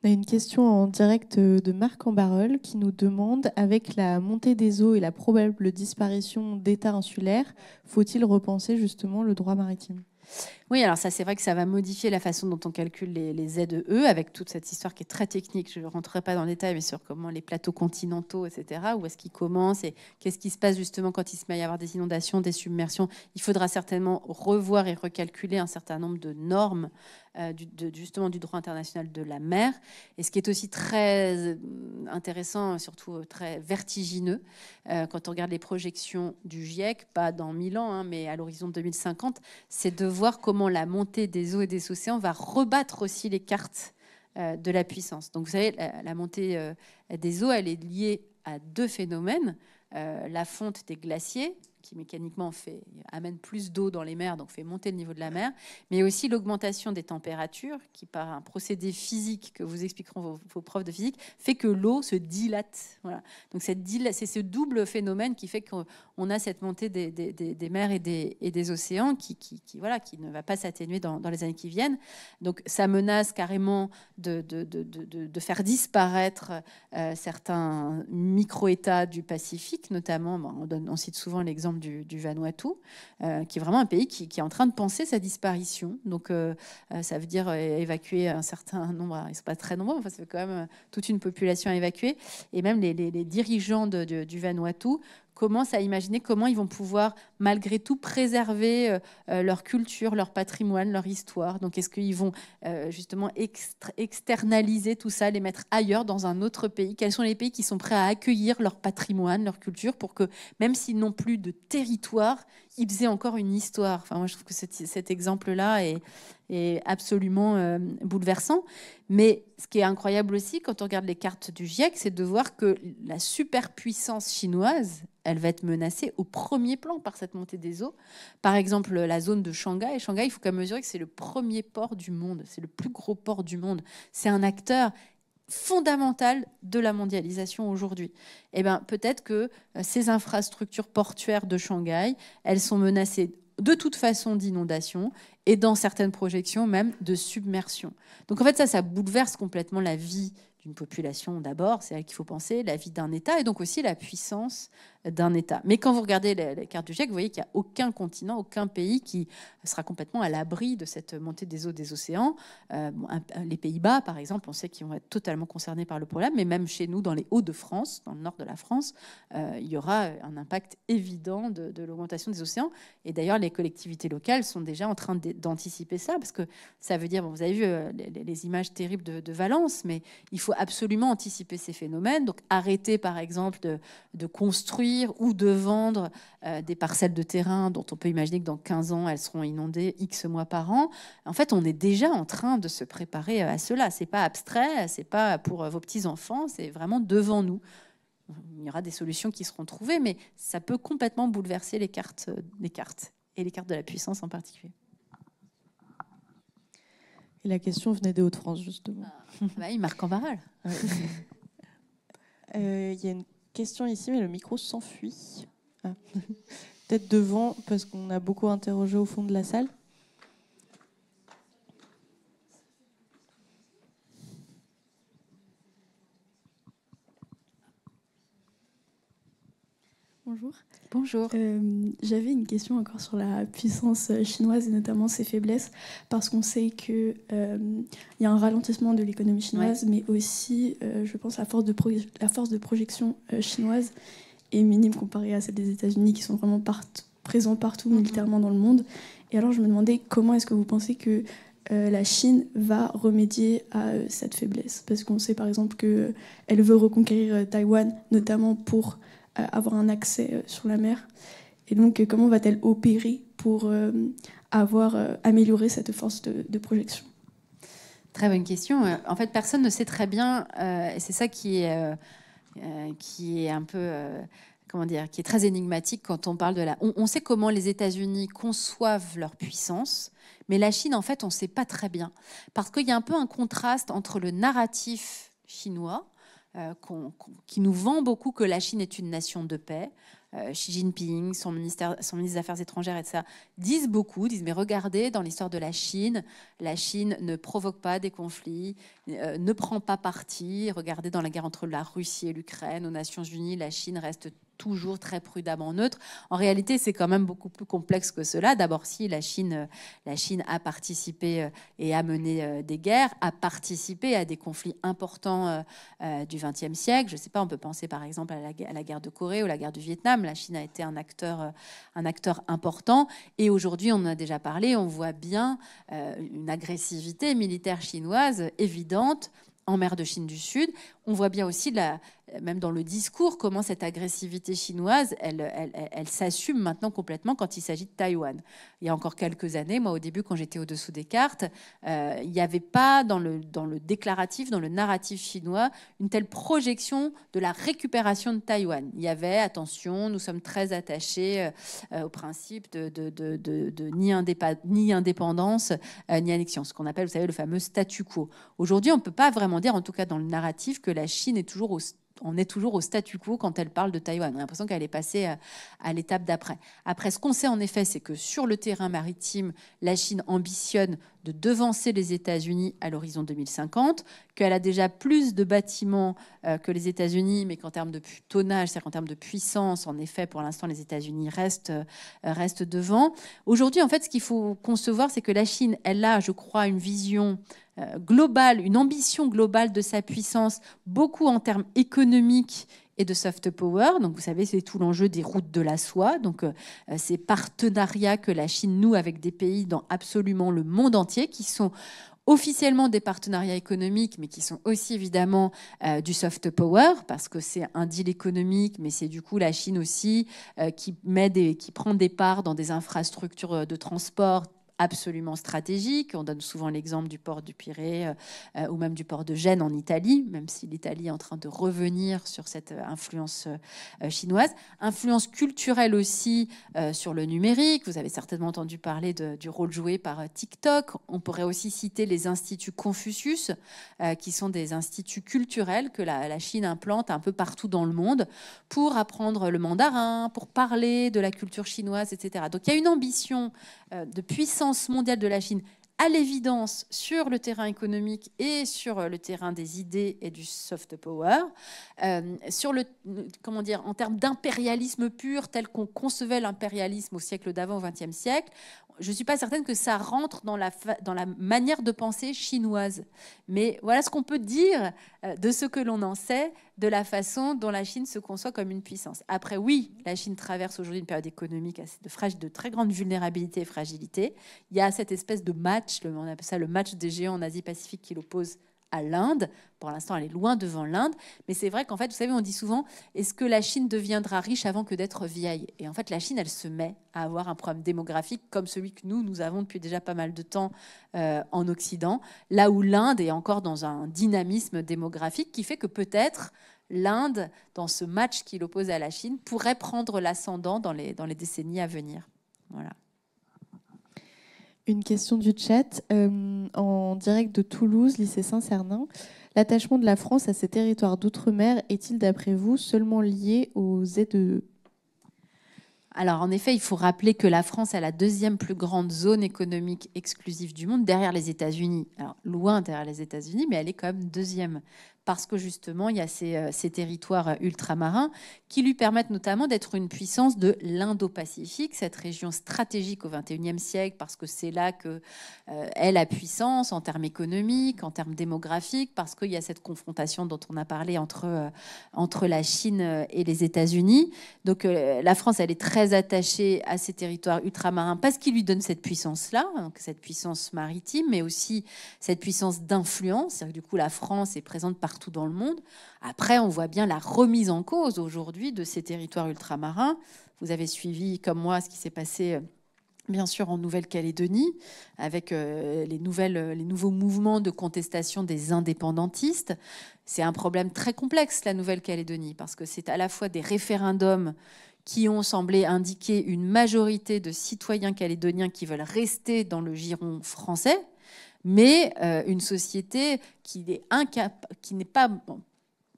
On a une question en direct de Marc Ambarol qui nous demande, avec la montée des eaux et la probable disparition d'États insulaires, faut-il repenser justement le droit maritime ? Oui, alors ça, c'est vrai que ça va modifier la façon dont on calcule les ZEE, avec toute cette histoire qui est très technique. Je ne rentrerai pas dans le détail, mais sur comment les plateaux continentaux, etc., où est-ce qu'ils commencent et qu'est-ce qui se passe justement quand il se met à y avoir des inondations, des submersions. Il faudra certainement revoir et recalculer un certain nombre de normes justement du droit international de la mer. Et ce qui est aussi très intéressant, surtout très vertigineux, quand on regarde les projections du GIEC, pas dans 1000 ans, mais à l'horizon 2050, c'est de voir comment la montée des eaux et des océans va rebattre aussi les cartes de la puissance. Donc vous savez, la montée des eaux, elle est liée à deux phénomènes. La fonte des glaciers, qui mécaniquement amène plus d'eau dans les mers, donc fait monter le niveau de la mer, mais aussi l'augmentation des températures, qui par un procédé physique que vous expliqueront vos profs de physique, fait que l'eau se dilate. Voilà. Donc c'est ce double phénomène qui fait qu'on a cette montée des mers et des océans qui ne va pas s'atténuer dans les années qui viennent. Donc ça menace carrément de faire disparaître certains micro-États du Pacifique, notamment, on cite souvent l'exemple du Vanuatu, qui est vraiment un pays qui est en train de penser sa disparition. Donc ça veut dire évacuer un certain nombre, ils ne sont pas très nombreux, enfin, ça fait quand même toute une population à évacuer. Et même les dirigeants du Vanuatu commencent à imaginer comment ils vont pouvoir, malgré tout, préserver leur culture, leur patrimoine, leur histoire. Donc, est-ce qu'ils vont justement externaliser tout ça, les mettre ailleurs, dans un autre pays? Quels sont les pays qui sont prêts à accueillir leur patrimoine, leur culture, pour que, même s'ils n'ont plus de territoire, ils aient encore une histoire? Enfin, moi, je trouve que cet exemple-là est absolument bouleversant. Mais ce qui est incroyable aussi, quand on regarde les cartes du GIEC, c'est de voir que la superpuissance chinoise, elle va être menacée au premier plan par cette montée des eaux. Par exemple, la zone de Shanghai. Shanghai, il faut quand même mesurer que c'est le premier port du monde. C'est le plus gros port du monde. C'est un acteur fondamental de la mondialisation aujourd'hui. Eh bien, peut-être que ces infrastructures portuaires de Shanghai, elles sont menacées de toute façon d'inondation et dans certaines projections même de submersion. Donc en fait, ça bouleverse complètement la vie d'une population d'abord, c'est à elle qu'il faut penser, la vie d'un État et donc aussi la puissance d'un État. Mais quand vous regardez les cartes du GIEC, vous voyez qu'il n'y a aucun continent, aucun pays qui sera complètement à l'abri de cette montée des eaux des océans. Les Pays-Bas, par exemple, on sait qu'ils vont être totalement concernés par le problème, mais même chez nous, dans les Hauts-de-France, dans le nord de la France, il y aura un impact évident de l'augmentation des océans. Et d'ailleurs, les collectivités locales sont déjà en train d'anticiper ça, parce que ça veut dire, bon, vous avez vu les images terribles de Valence, mais il faut absolument anticiper ces phénomènes. Donc arrêter, par exemple, de construire ou de vendre des parcelles de terrain dont on peut imaginer que dans 15 ans, elles seront inondées X mois par an. En fait, on est déjà en train de se préparer à cela. C'est pas abstrait, c'est pas pour vos petits-enfants, c'est vraiment devant nous. Il y aura des solutions qui seront trouvées, mais ça peut complètement bouleverser les cartes et les cartes de la puissance en particulier. Et la question venait des Hauts-de-France, justement. Bah, il marque en barrage. Il y a une question ici, mais le micro s'enfuit. Ah. Peut-être devant, parce qu'on a beaucoup interrogé au fond de la salle. Bonjour. Bonjour. J'avais une question encore sur la puissance chinoise et notamment ses faiblesses, parce qu'on sait qu'il y a un ralentissement de l'économie chinoise, mais aussi, je pense, la force de projection chinoise est minime comparée à celle des États-Unis, qui sont vraiment présents partout militairement dans le monde. Et alors, je me demandais comment est-ce que vous pensez que la Chine va remédier à cette faiblesse, parce qu'on sait par exemple qu'elle veut reconquérir Taïwan, notamment pour avoir un accès sur la mer. Et donc, comment va-t-elle opérer pour améliorer cette force de projection? Très bonne question. En fait, personne ne sait très bien, et c'est ça qui est un peu, qui est très énigmatique quand on parle de la... On sait comment les États-Unis conçoivent leur puissance, mais la Chine, en fait, on ne sait pas très bien. Parce qu'il y a un peu un contraste entre le narratif chinois, qui nous vend beaucoup que la Chine est une nation de paix. Xi Jinping, son ministre des Affaires étrangères, etc., disent mais regardez, dans l'histoire de la Chine ne provoque pas des conflits, ne prend pas parti. Regardez, dans la guerre entre la Russie et l'Ukraine, aux Nations Unies, la Chine reste toujours très prudemment neutre. En réalité, c'est quand même beaucoup plus complexe que cela. D'abord, si la Chine a participé et a mené des guerres, a participé à des conflits importants du XXe siècle. Je ne sais pas, on peut penser par exemple à la guerre de Corée ou la guerre du Vietnam. La Chine a été un acteur important. Et aujourd'hui, on en a déjà parlé, on voit bien une agressivité militaire chinoise évidente en mer de Chine du Sud. On voit bien aussi, même dans le discours, comment cette agressivité chinoise, elle s'assume maintenant complètement quand il s'agit de Taïwan. Il y a encore quelques années, moi au début, quand j'étais au-dessous des cartes, il n'y avait pas dans le déclaratif, dans le narratif chinois, une telle projection de la récupération de Taïwan. Il y avait, attention, nous sommes très attachés au principe de ni indépendance, ni annexion, ce qu'on appelle, vous savez, le fameux statu quo. Aujourd'hui, on ne peut pas vraiment dire, en tout cas dans le narratif, que la Chine est toujours au statu quo quand elle parle de Taïwan. On a l'impression qu'elle est passée à l'étape d'après. Après, ce qu'on sait en effet, c'est que sur le terrain maritime, la Chine ambitionne de devancer les États-Unis à l'horizon 2050, qu'elle a déjà plus de bâtiments que les États-Unis, mais qu'en termes de tonnage, c'est-à-dire qu'en termes de puissance, en effet, pour l'instant, les États-Unis restent devant. Aujourd'hui, en fait, ce qu'il faut concevoir, c'est que la Chine, elle a, je crois, une vision globale, une ambition globale de sa puissance, beaucoup en termes économiques et de soft power. Donc, vous savez, c'est tout l'enjeu des routes de la soie. Donc, ces partenariats que la Chine noue avec des pays dans absolument le monde entier, qui sont officiellement des partenariats économiques, mais qui sont aussi évidemment du soft power, parce que c'est un deal économique, mais c'est du coup la Chine aussi qui prend des parts dans des infrastructures de transport absolument stratégique. On donne souvent l'exemple du port du Pirée ou même du port de Gênes en Italie, même si l'Italie est en train de revenir sur cette influence chinoise. Influence culturelle aussi sur le numérique. Vous avez certainement entendu parler du rôle joué par TikTok. On pourrait aussi citer les instituts Confucius, qui sont des instituts culturels que la Chine implante un peu partout dans le monde pour apprendre le mandarin, pour parler de la culture chinoise, etc. Donc il y a une ambition de puissance mondiale de la Chine, à l'évidence sur le terrain économique et sur le terrain des idées et du soft power, sur le, comment dire, en termes d'impérialisme pur tel qu'on concevait l'impérialisme au siècle d'avant, au XXe siècle. Je ne suis pas certaine que ça rentre dans la manière de penser chinoise. Mais voilà ce qu'on peut dire de ce que l'on en sait, de la façon dont la Chine se conçoit comme une puissance. Après, oui, la Chine traverse aujourd'hui une période économique de très grande vulnérabilité et fragilité. Il y a cette espèce de match, on appelle ça le match des géants en Asie-Pacifique qui l'oppose à l'Inde. Pour l'instant, elle est loin devant l'Inde. Mais c'est vrai qu'en fait, vous savez, on dit souvent, est-ce que la Chine deviendra riche avant que d'être vieille? Et en fait, la Chine, elle se met à avoir un problème démographique comme celui que nous avons depuis déjà pas mal de temps en Occident, là où l'Inde est encore dans un dynamisme démographique qui fait que peut-être l'Inde, dans ce match qui l'oppose à la Chine, pourrait prendre l'ascendant dans les décennies à venir. Voilà. Une question du chat, en direct de Toulouse, lycée Saint-Cernin. L'attachement de la France à ces territoires d'outre-mer est-il, d'après vous, seulement lié aux ZEE? Alors, en effet, il faut rappeler que la France est la deuxième plus grande zone économique exclusive du monde, derrière les États-Unis. Alors, loin derrière les États-Unis, mais elle est quand même deuxième. Parce que justement, il y a ces territoires ultramarins qui lui permettent notamment d'être une puissance de l'Indo-Pacifique, cette région stratégique au XXIe siècle, parce que c'est là que est la puissance en termes économiques, en termes démographiques, parce qu'il y a cette confrontation dont on a parlé entre la Chine et les États-Unis. Donc la France, elle est très attachée à ces territoires ultramarins parce qu'ils lui donnent cette puissance-là, donc cette puissance maritime, mais aussi cette puissance d'influence. C'est-à-dire que du coup, la France est présente partout dans le monde. Après, on voit bien la remise en cause aujourd'hui de ces territoires ultramarins. Vous avez suivi, comme moi, ce qui s'est passé, bien sûr, en Nouvelle-Calédonie, avec les nouveaux mouvements de contestation des indépendantistes. C'est un problème très complexe, la Nouvelle-Calédonie, parce que c'est à la fois des référendums qui ont semblé indiquer une majorité de citoyens calédoniens qui veulent rester dans le giron français, mais une société qui n'est pas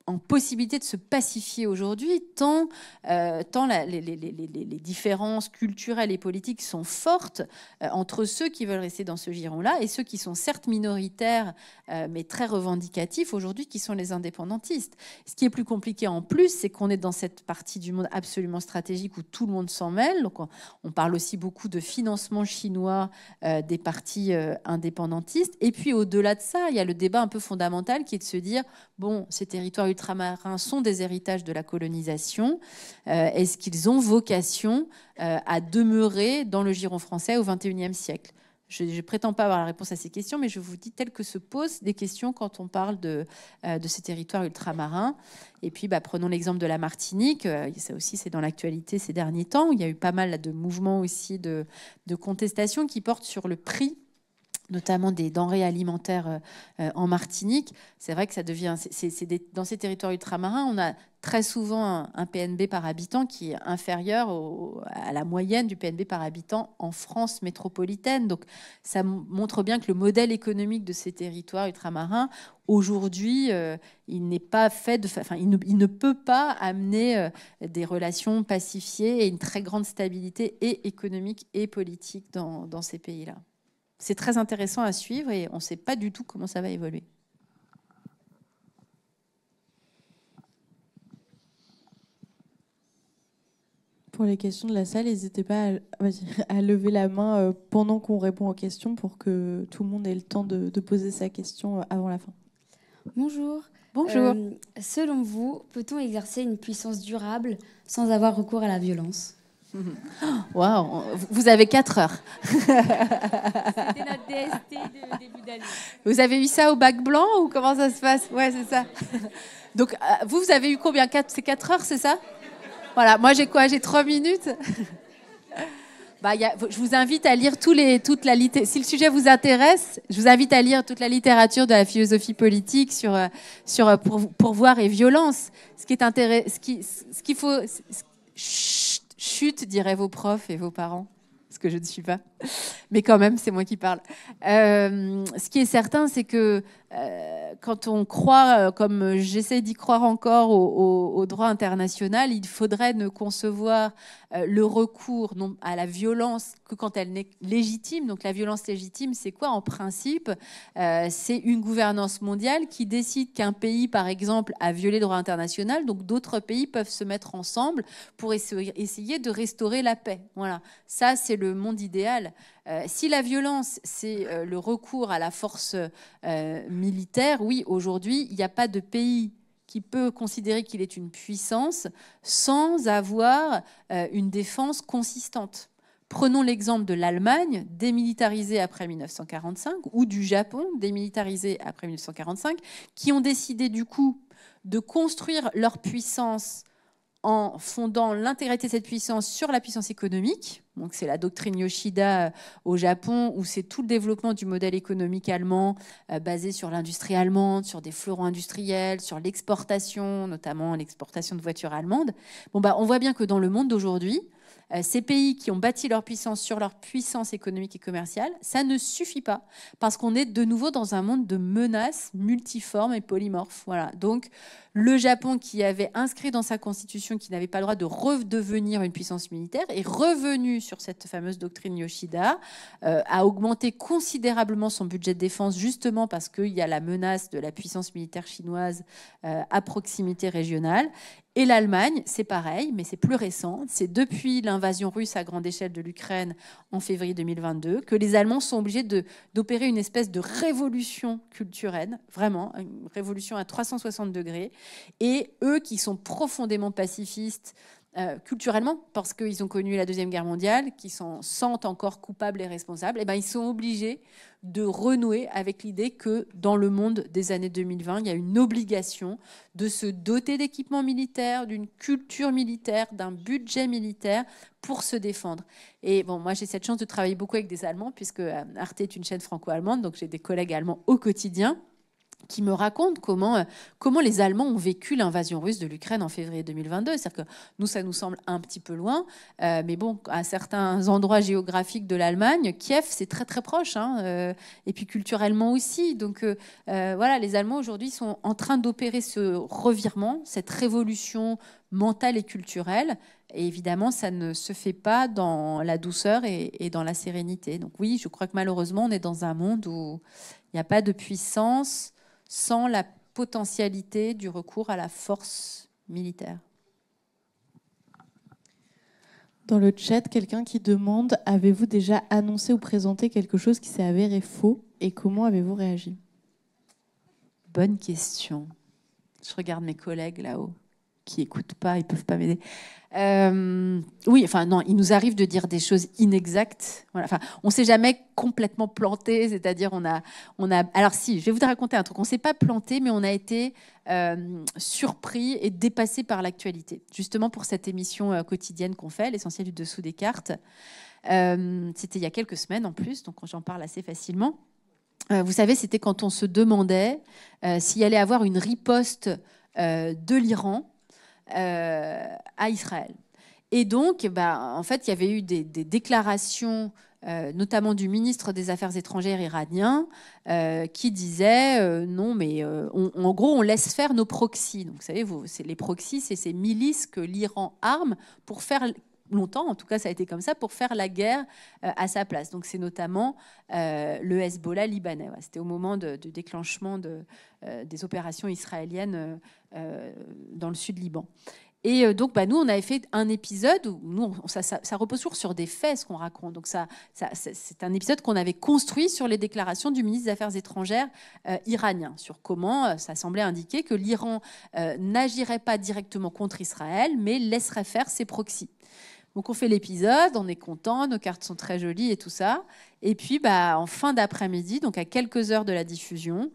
en possibilité de se pacifier aujourd'hui, tant les différences culturelles et politiques sont fortes entre ceux qui veulent rester dans ce giron-là et ceux qui sont certes minoritaires, mais très revendicatifs aujourd'hui, qui sont les indépendantistes. Ce qui est plus compliqué en plus, c'est qu'on est dans cette partie du monde absolument stratégique où tout le monde s'en mêle. Donc on parle aussi beaucoup de financement chinois des partis indépendantistes. Et puis au-delà de ça, il y a le débat un peu fondamental qui est de se dire, bon, ces territoires ultramarins sont des héritages de la colonisation. Est-ce qu'ils ont vocation à demeurer dans le giron français au XXIe siècle? Je ne prétends pas avoir la réponse à ces questions, mais je vous dis telles que se posent des questions quand on parle de ces territoires ultramarins. Et puis, prenons l'exemple de la Martinique. Ça aussi, c'est dans l'actualité ces derniers temps. Il y a eu pas mal de mouvements aussi de contestation qui portent sur le prix, notamment des denrées alimentaires en Martinique. C'est vrai que ça devient... dans ces territoires ultramarins, on a très souvent un PNB par habitant qui est inférieur à la moyenne du PNB par habitant en France métropolitaine. Donc ça montre bien que le modèle économique de ces territoires ultramarins, aujourd'hui, il n'est pas fait il ne peut pas amener des relations pacifiées et une très grande stabilité et économique et politique dans ces pays-là. C'est très intéressant à suivre et on ne sait pas du tout comment ça va évoluer. Pour les questions de la salle, n'hésitez pas à lever la main pendant qu'on répond aux questions pour que tout le monde ait le temps de poser sa question avant la fin. Bonjour. Bonjour. Selon vous, peut-on exercer une puissance durable sans avoir recours à la violence? Waouh, vous avez 4 heures. C'était notre DST de début d'année. Vous avez eu ça au bac blanc ou comment ça se passe? Ouais, c'est ça. Donc, vous avez eu combien? C'est 4 heures, c'est ça? Voilà, moi j'ai quoi? J'ai 3 minutes. Je vous invite à lire si le sujet vous intéresse, je vous invite à lire toute la littérature de la philosophie politique sur pouvoir et violence. Ce qu'il faut... Chut, diraient vos profs et vos parents, parce que je ne suis pas. Mais quand même, c'est moi qui parle. Ce qui est certain, c'est que quand on croit, comme j'essaie d'y croire encore, au droit international, il faudrait ne concevoir le recours à la violence que quand elle n'est légitime. Donc la violence légitime, c'est quoi en principe? C'est une gouvernance mondiale qui décide qu'un pays, par exemple, a violé le droit international, donc d'autres pays peuvent se mettre ensemble pour essayer de restaurer la paix. Voilà, ça c'est le monde idéal. Si la violence, c'est le recours à la force militaire, oui, aujourd'hui, il n'y a pas de pays qui peut considérer qu'il est une puissance sans avoir une défense consistante. Prenons l'exemple de l'Allemagne, démilitarisée après 1945, ou du Japon, démilitarisé après 1945, qui ont décidé du coup de construire leur puissance en fondant l'intégralité de cette puissance sur la puissance économique. Donc c'est la doctrine Yoshida au Japon, où c'est tout le développement du modèle économique allemand basé sur l'industrie allemande, sur des fleurons industriels, sur l'exportation, notamment l'exportation de voitures allemandes. On voit bien que dans le monde d'aujourd'hui, ces pays qui ont bâti leur puissance sur leur puissance économique et commerciale, ça ne suffit pas, parce qu'on est de nouveau dans un monde de menaces multiformes et polymorphes. Voilà. Donc, le Japon, qui avait inscrit dans sa constitution qu'il n'avait pas le droit de redevenir une puissance militaire, est revenu sur cette fameuse doctrine Yoshida, a augmenté considérablement son budget de défense, justement parce qu'il y a la menace de la puissance militaire chinoise à proximité régionale. Et l'Allemagne, c'est pareil, mais c'est plus récent. C'est depuis l'invasion russe à grande échelle de l'Ukraine en février 2022 que les Allemands sont obligés d'opérer une espèce de révolution culturelle, vraiment, une révolution à 360 degrés. Et eux qui sont profondément pacifistes, culturellement, parce qu'ils ont connu la Deuxième Guerre mondiale, qui s'en sentent encore coupables et responsables, ils sont obligés de renouer avec l'idée que dans le monde des années 2020, il y a une obligation de se doter d'équipements militaires, d'une culture militaire, d'un budget militaire pour se défendre. Et moi j'ai cette chance de travailler beaucoup avec des Allemands, puisque Arte est une chaîne franco-allemande, donc j'ai des collègues allemands au quotidien qui me racontent comment les Allemands ont vécu l'invasion russe de l'Ukraine en février 2022. C'est-à-dire que nous, ça nous semble un petit peu loin, mais à certains endroits géographiques de l'Allemagne, Kiev, c'est très très proche, et puis culturellement aussi. Donc voilà, les Allemands aujourd'hui sont en train d'opérer ce revirement, cette révolution mentale et culturelle. Et évidemment, ça ne se fait pas dans la douceur et dans la sérénité. Donc oui, je crois que malheureusement, on est dans un monde où il n'y a pas de puissance sans la potentialité du recours à la force militaire. Dans le chat, quelqu'un qui demande « Avez-vous déjà annoncé ou présenté quelque chose qui s'est avéré faux et comment avez-vous réagi ?» Bonne question. Je regarde mes collègues là-haut qui n'écoutent pas, ils ne peuvent pas m'aider. Oui, enfin non, il nous arrive de dire des choses inexactes. Voilà, enfin, on ne s'est jamais complètement planté, c'est-à-dire on a. Alors si, je vais vous raconter un truc. On ne s'est pas planté, mais on a été surpris et dépassé par l'actualité. Justement pour cette émission quotidienne qu'on fait, l'essentiel du dessous des cartes. C'était il y a quelques semaines en plus, donc j'en parle assez facilement. Vous savez, c'était quand on se demandait s'il allait avoir une riposte de l'Iran à Israël. Et donc, en fait, il y avait eu des déclarations, notamment du ministre des Affaires étrangères iranien, qui disait non, mais en gros, on laisse faire nos proxys. Donc, vous savez, les proxys, c'est ces milices que l'Iran arme pour faire longtemps, en tout cas ça a été comme ça, pour faire la guerre à sa place. Donc c'est notamment le Hezbollah libanais. Ouais, c'était au moment du déclenchement des opérations israéliennes dans le sud Liban. Et donc, nous, on avait fait un épisode où nous, ça repose toujours sur des faits, ce qu'on raconte. Donc, c'est un épisode qu'on avait construit sur les déclarations du ministre des Affaires étrangères iranien, sur comment ça semblait indiquer que l'Iran n'agirait pas directement contre Israël, mais laisserait faire ses proxys. Donc, on fait l'épisode, on est content, nos cartes sont très jolies et tout ça. Et puis, en fin d'après-midi, donc à quelques heures de la diffusion,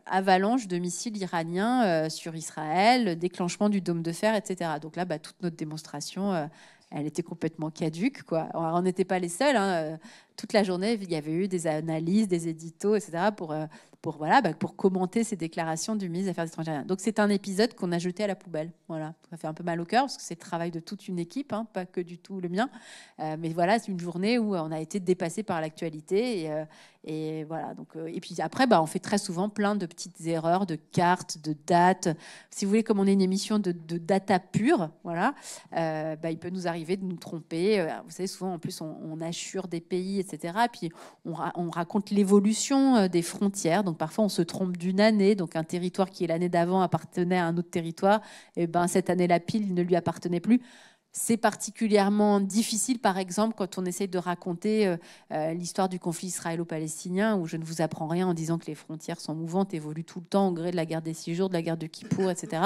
avalanche de missiles iraniens sur Israël, déclenchement du dôme de fer, etc. Donc là, toute notre démonstration, elle était complètement caduque, quoi. Alors, on n'était pas les seuls. Toute la journée, il y avait eu des analyses, des éditos, etc. pour commenter ces déclarations du ministre des Affaires étrangères. Donc c'est un épisode qu'on a jeté à la poubelle. Voilà, ça fait un peu mal au cœur parce que c'est le travail de toute une équipe, pas que du tout le mien. Mais voilà, c'est une journée où on a été dépassé par l'actualité et voilà. Donc et puis après, on fait très souvent plein de petites erreurs de cartes, de dates. Si vous voulez, comme on est une émission de data pure, voilà, il peut nous arriver de nous tromper. Vous savez, souvent en plus on assure des pays, etc. Puis on raconte l'évolution des frontières. Donc parfois on se trompe d'une année. Donc un territoire qui l'année d'avant appartenait à un autre territoire, et cette année-là pile, il ne lui appartenait plus. C'est particulièrement difficile, par exemple, quand on essaye de raconter l'histoire du conflit israélo-palestinien, où je ne vous apprends rien en disant que les frontières sont mouvantes, évoluent tout le temps au gré de la guerre des 6 jours, de la guerre de Kippour, etc.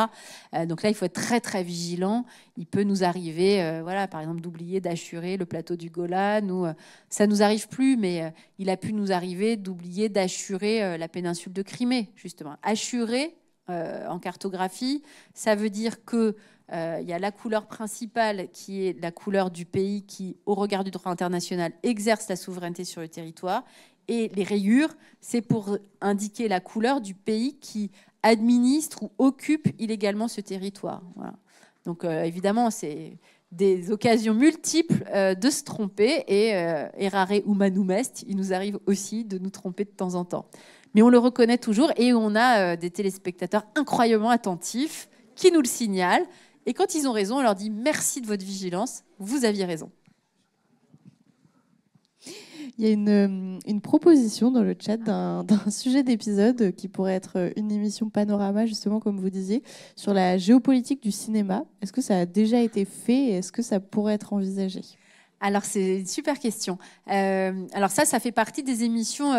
Donc là, il faut être très, très vigilant. Il peut nous arriver, par exemple, d'oublier d'assurer le plateau du Golan. Ça nous arrive plus, mais il a pu nous arriver d'oublier d'assurer la péninsule de Crimée, justement. Assurer, en cartographie, ça veut dire que il y a la couleur principale qui est la couleur du pays qui, au regard du droit international, exerce la souveraineté sur le territoire. Et les rayures, c'est pour indiquer la couleur du pays qui administre ou occupe illégalement ce territoire. Voilà. Donc évidemment, c'est des occasions multiples de se tromper et errare humanum est, il nous arrive aussi de nous tromper de temps en temps. Mais on le reconnaît toujours et on a des téléspectateurs incroyablement attentifs qui nous le signalent. Et quand ils ont raison, on leur dit merci de votre vigilance, vous aviez raison. Il y a une proposition dans le chat d'un sujet d'épisode qui pourrait être une émission panorama, justement, comme vous disiez, sur la géopolitique du cinéma. Est-ce que ça a déjà été fait et est-ce que ça pourrait être envisagé ? Alors, c'est une super question. Alors ça fait partie des émissions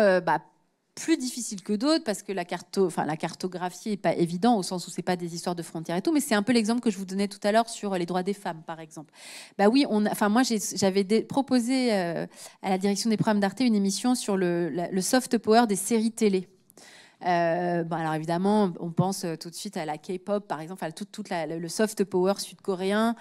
plus difficile que d'autres parce que la cartographie n'est pas évident au sens où c'est pas des histoires de frontières et tout, mais c'est un peu l'exemple que je vous donnais tout à l'heure sur les droits des femmes, par exemple. Oui, moi j'avais proposé à la direction des programmes d'Arte une émission sur le soft power des séries télé. Alors évidemment, on pense tout de suite à la K-pop, par exemple, le soft power sud-coréen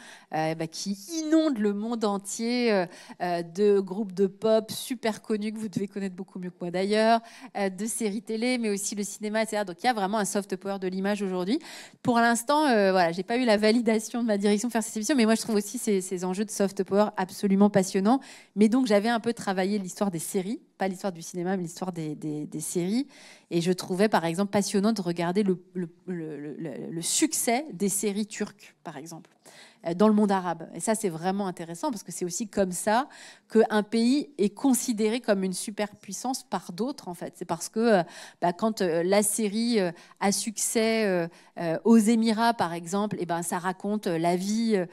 qui inonde le monde entier de groupes de pop super connus que vous devez connaître beaucoup mieux que moi d'ailleurs, de séries télé, mais aussi le cinéma, etc. Donc il y a vraiment un soft power de l'image aujourd'hui. Pour l'instant, j'ai pas eu la validation de ma direction de faire cette émission, mais moi je trouve aussi ces enjeux de soft power absolument passionnants. Mais donc j'avais un peu travaillé l'histoire des séries, pas l'histoire du cinéma, mais l'histoire des séries. Et je trouvais, par exemple, passionnant de regarder le succès des séries turques, par exemple, dans le monde arabe. Et ça, c'est vraiment intéressant parce que c'est aussi comme ça qu'un pays est considéré comme une superpuissance par d'autres, en fait. C'est parce que quand la série a succès aux Émirats, par exemple, ça raconte la vie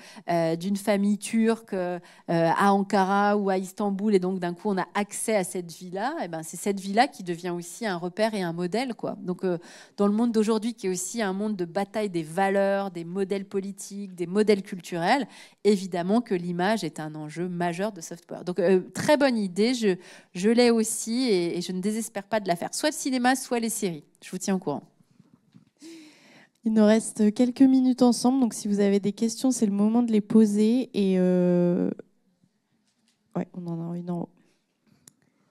d'une famille turque à Ankara ou à Istanbul. Et donc, d'un coup, on a accès à cette vie-là. C'est cette vie-là qui devient aussi un repère et un modèle, quoi. Donc, dans le monde d'aujourd'hui, qui est aussi un monde de bataille des valeurs, des modèles politiques, des modèles culturels, évidemment que l'image est un enjeu majeur de soft power. Donc, très bonne idée, je l'ai aussi et je ne désespère pas de la faire. Soit le cinéma, soit les séries. Je vous tiens au courant. Il nous reste quelques minutes ensemble, donc si vous avez des questions, c'est le moment de les poser. Et ouais, on en a une en haut.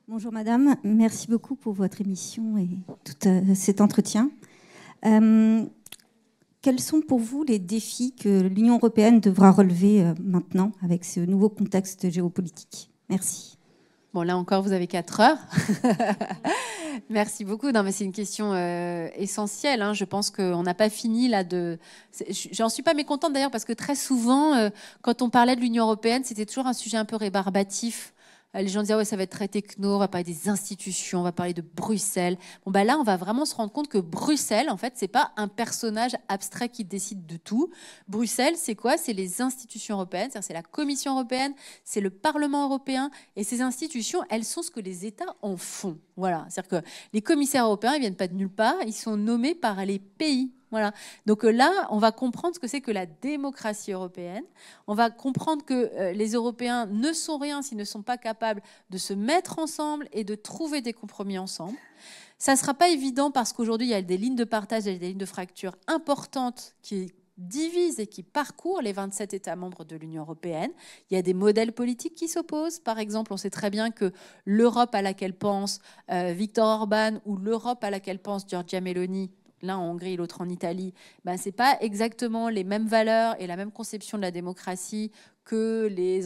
Bonjour madame, merci beaucoup pour votre émission et tout cet entretien. Quels sont pour vous les défis que l'Union européenne devra relever maintenant avec ce nouveau contexte géopolitique ? Merci. Bon, là encore, vous avez 4 heures. Merci beaucoup. Non, mais c'est une question essentielle. Je pense qu'on n'a pas fini là de... J'en suis pas mécontente d'ailleurs parce que très souvent, quand on parlait de l'Union européenne, c'était toujours un sujet un peu rébarbatif. Les gens disent, ah ouais, ça va être très techno, on va parler des institutions, on va parler de Bruxelles. Bon, bah là, on va vraiment se rendre compte que Bruxelles, en fait, c'est pas un personnage abstrait qui décide de tout. Bruxelles, c'est quoi? C'est les institutions européennes, c'est la Commission européenne, c'est le Parlement européen. Et ces institutions, elles sont ce que les États en font. Voilà. C'est-à-dire que les commissaires européens, ils viennent pas de nulle part, ils sont nommés par les pays. Voilà. Donc là, on va comprendre ce que c'est que la démocratie européenne. On va comprendre que les Européens ne sont rien s'ils ne sont pas capables de se mettre ensemble et de trouver des compromis ensemble. Ça ne sera pas évident parce qu'aujourd'hui, il y a des lignes de partage, il y a des lignes de fracture importantes qui divisent et qui parcourent les 27 États membres de l'Union européenne. Il y a des modèles politiques qui s'opposent. Par exemple, on sait très bien que l'Europe à laquelle pense Viktor Orban ou l'Europe à laquelle pense Giorgia Meloni, l'un en Hongrie, l'autre en Italie, ben, ce n'est pas exactement les mêmes valeurs et la même conception de la démocratie que les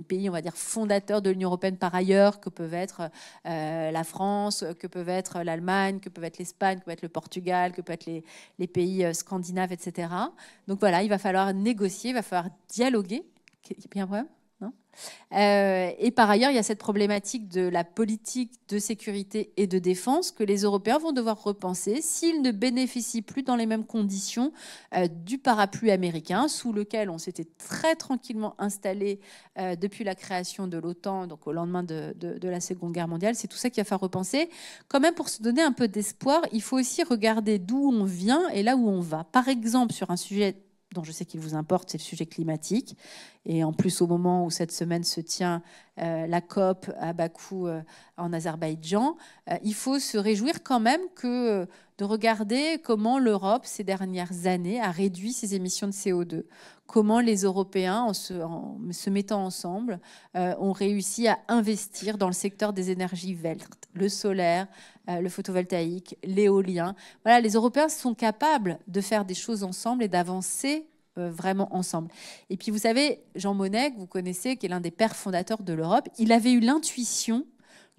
pays, on va dire, fondateurs de l'Union européenne par ailleurs, que peuvent être la France, que peuvent être l'Allemagne, que peuvent être l'Espagne, que peut être le Portugal, que peuvent être les pays scandinaves, etc. Donc voilà, il va falloir négocier, il va falloir dialoguer. Il y a un problème ? Non. Et par ailleurs, il y a cette problématique de la politique de sécurité et de défense que les Européens vont devoir repenser s'ils ne bénéficient plus dans les mêmes conditions du parapluie américain sous lequel on s'était très tranquillement installé depuis la création de l'OTAN, donc au lendemain de la Seconde Guerre mondiale. C'est tout ça qu'il va falloir repenser. Quand même, pour se donner un peu d'espoir, il faut aussi regarder d'où on vient et là où on va. Par exemple, sur un sujet dont je sais qu'il vous importe, c'est le sujet climatique. Et en plus, au moment où cette semaine se tient la COP à Bakou en Azerbaïdjan, il faut se réjouir quand même de regarder comment l'Europe, ces dernières années, a réduit ses émissions de CO2. Comment les Européens, en se mettant ensemble, ont réussi à investir dans le secteur des énergies vertes, le solaire, le photovoltaïque, l'éolien. Voilà, les Européens sont capables de faire des choses ensemble et d'avancer vraiment ensemble. Et puis vous savez, Jean Monnet, que vous connaissez, qui est l'un des pères fondateurs de l'Europe, il avait eu l'intuition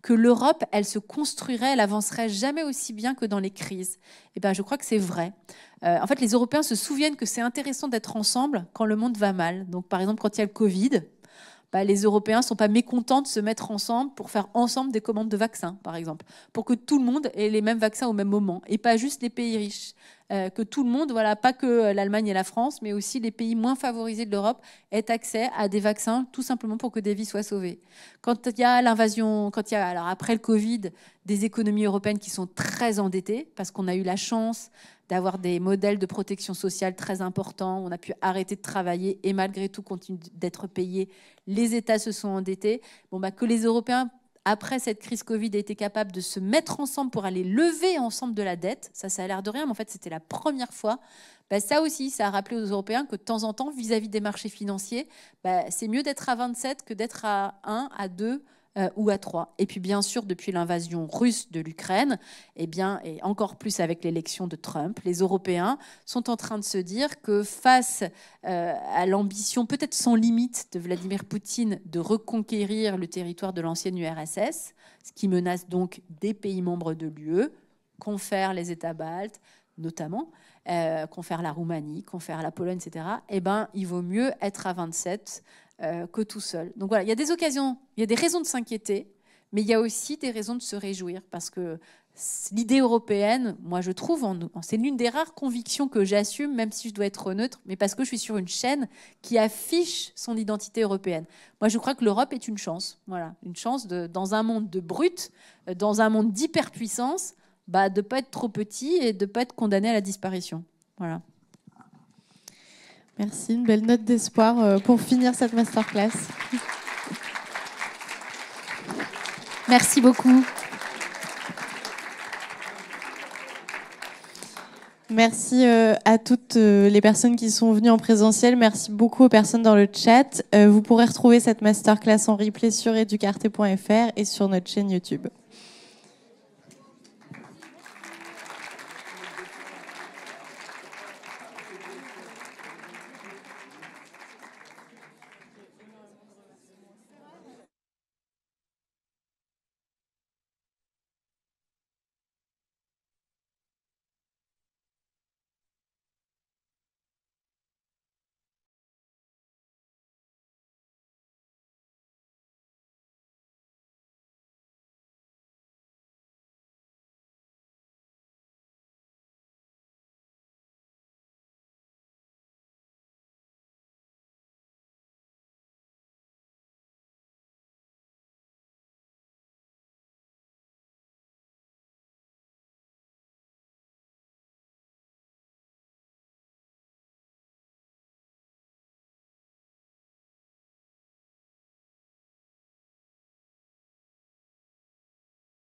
que l'Europe, elle se construirait, elle avancerait jamais aussi bien que dans les crises. Et ben, je crois que c'est vrai. En fait, les Européens se souviennent que c'est intéressant d'être ensemble quand le monde va mal. Donc, par exemple, quand il y a le Covid, les Européens ne sont pas mécontents de se mettre ensemble pour faire ensemble des commandes de vaccins, par exemple, pour que tout le monde ait les mêmes vaccins au même moment, et pas juste les pays riches. Que tout le monde, voilà, pas que l'Allemagne et la France, mais aussi les pays moins favorisés de l'Europe aient accès à des vaccins, tout simplement pour que des vies soient sauvées. Quand il y a l'invasion, quand il y a, alors après le Covid, des économies européennes qui sont très endettées, parce qu'on a eu la chance d'avoir des modèles de protection sociale très importants, on a pu arrêter de travailler et malgré tout continue d'être payés. Les États se sont endettés. Que les Européens, après cette crise Covid, aient été capables de se mettre ensemble pour aller lever ensemble de la dette, ça a l'air de rien, mais en fait c'était la première fois. Ça aussi, ça a rappelé aux Européens que de temps en temps, vis-à-vis des marchés financiers, c'est mieux d'être à 27 que d'être à 1, à 2 ou à 3. Et puis bien sûr, depuis l'invasion russe de l'Ukraine, et encore plus avec l'élection de Trump, les Européens sont en train de se dire que face à l'ambition peut-être sans limite de Vladimir Poutine de reconquérir le territoire de l'ancienne URSS, ce qui menace donc des pays membres de l'UE, confère les États baltes notamment, confère la Roumanie, confère la Pologne, etc., il vaut mieux être à 27 que tout seul. Donc voilà, il y a des occasions, il y a des raisons de s'inquiéter, mais il y a aussi des raisons de se réjouir, parce que l'idée européenne, moi je trouve, c'est l'une des rares convictions que j'assume, même si je dois être neutre, mais parce que je suis sur une chaîne qui affiche son identité européenne. Moi je crois que l'Europe est une chance, voilà, une chance dans un monde de brutes, dans un monde d'hyperpuissance, de ne pas être trop petit et de ne pas être condamné à la disparition. Voilà. Merci, une belle note d'espoir pour finir cette masterclass. Merci beaucoup. Merci à toutes les personnes qui sont venues en présentiel. Merci beaucoup aux personnes dans le chat. Vous pourrez retrouver cette masterclass en replay sur educarte.fr et sur notre chaîne YouTube.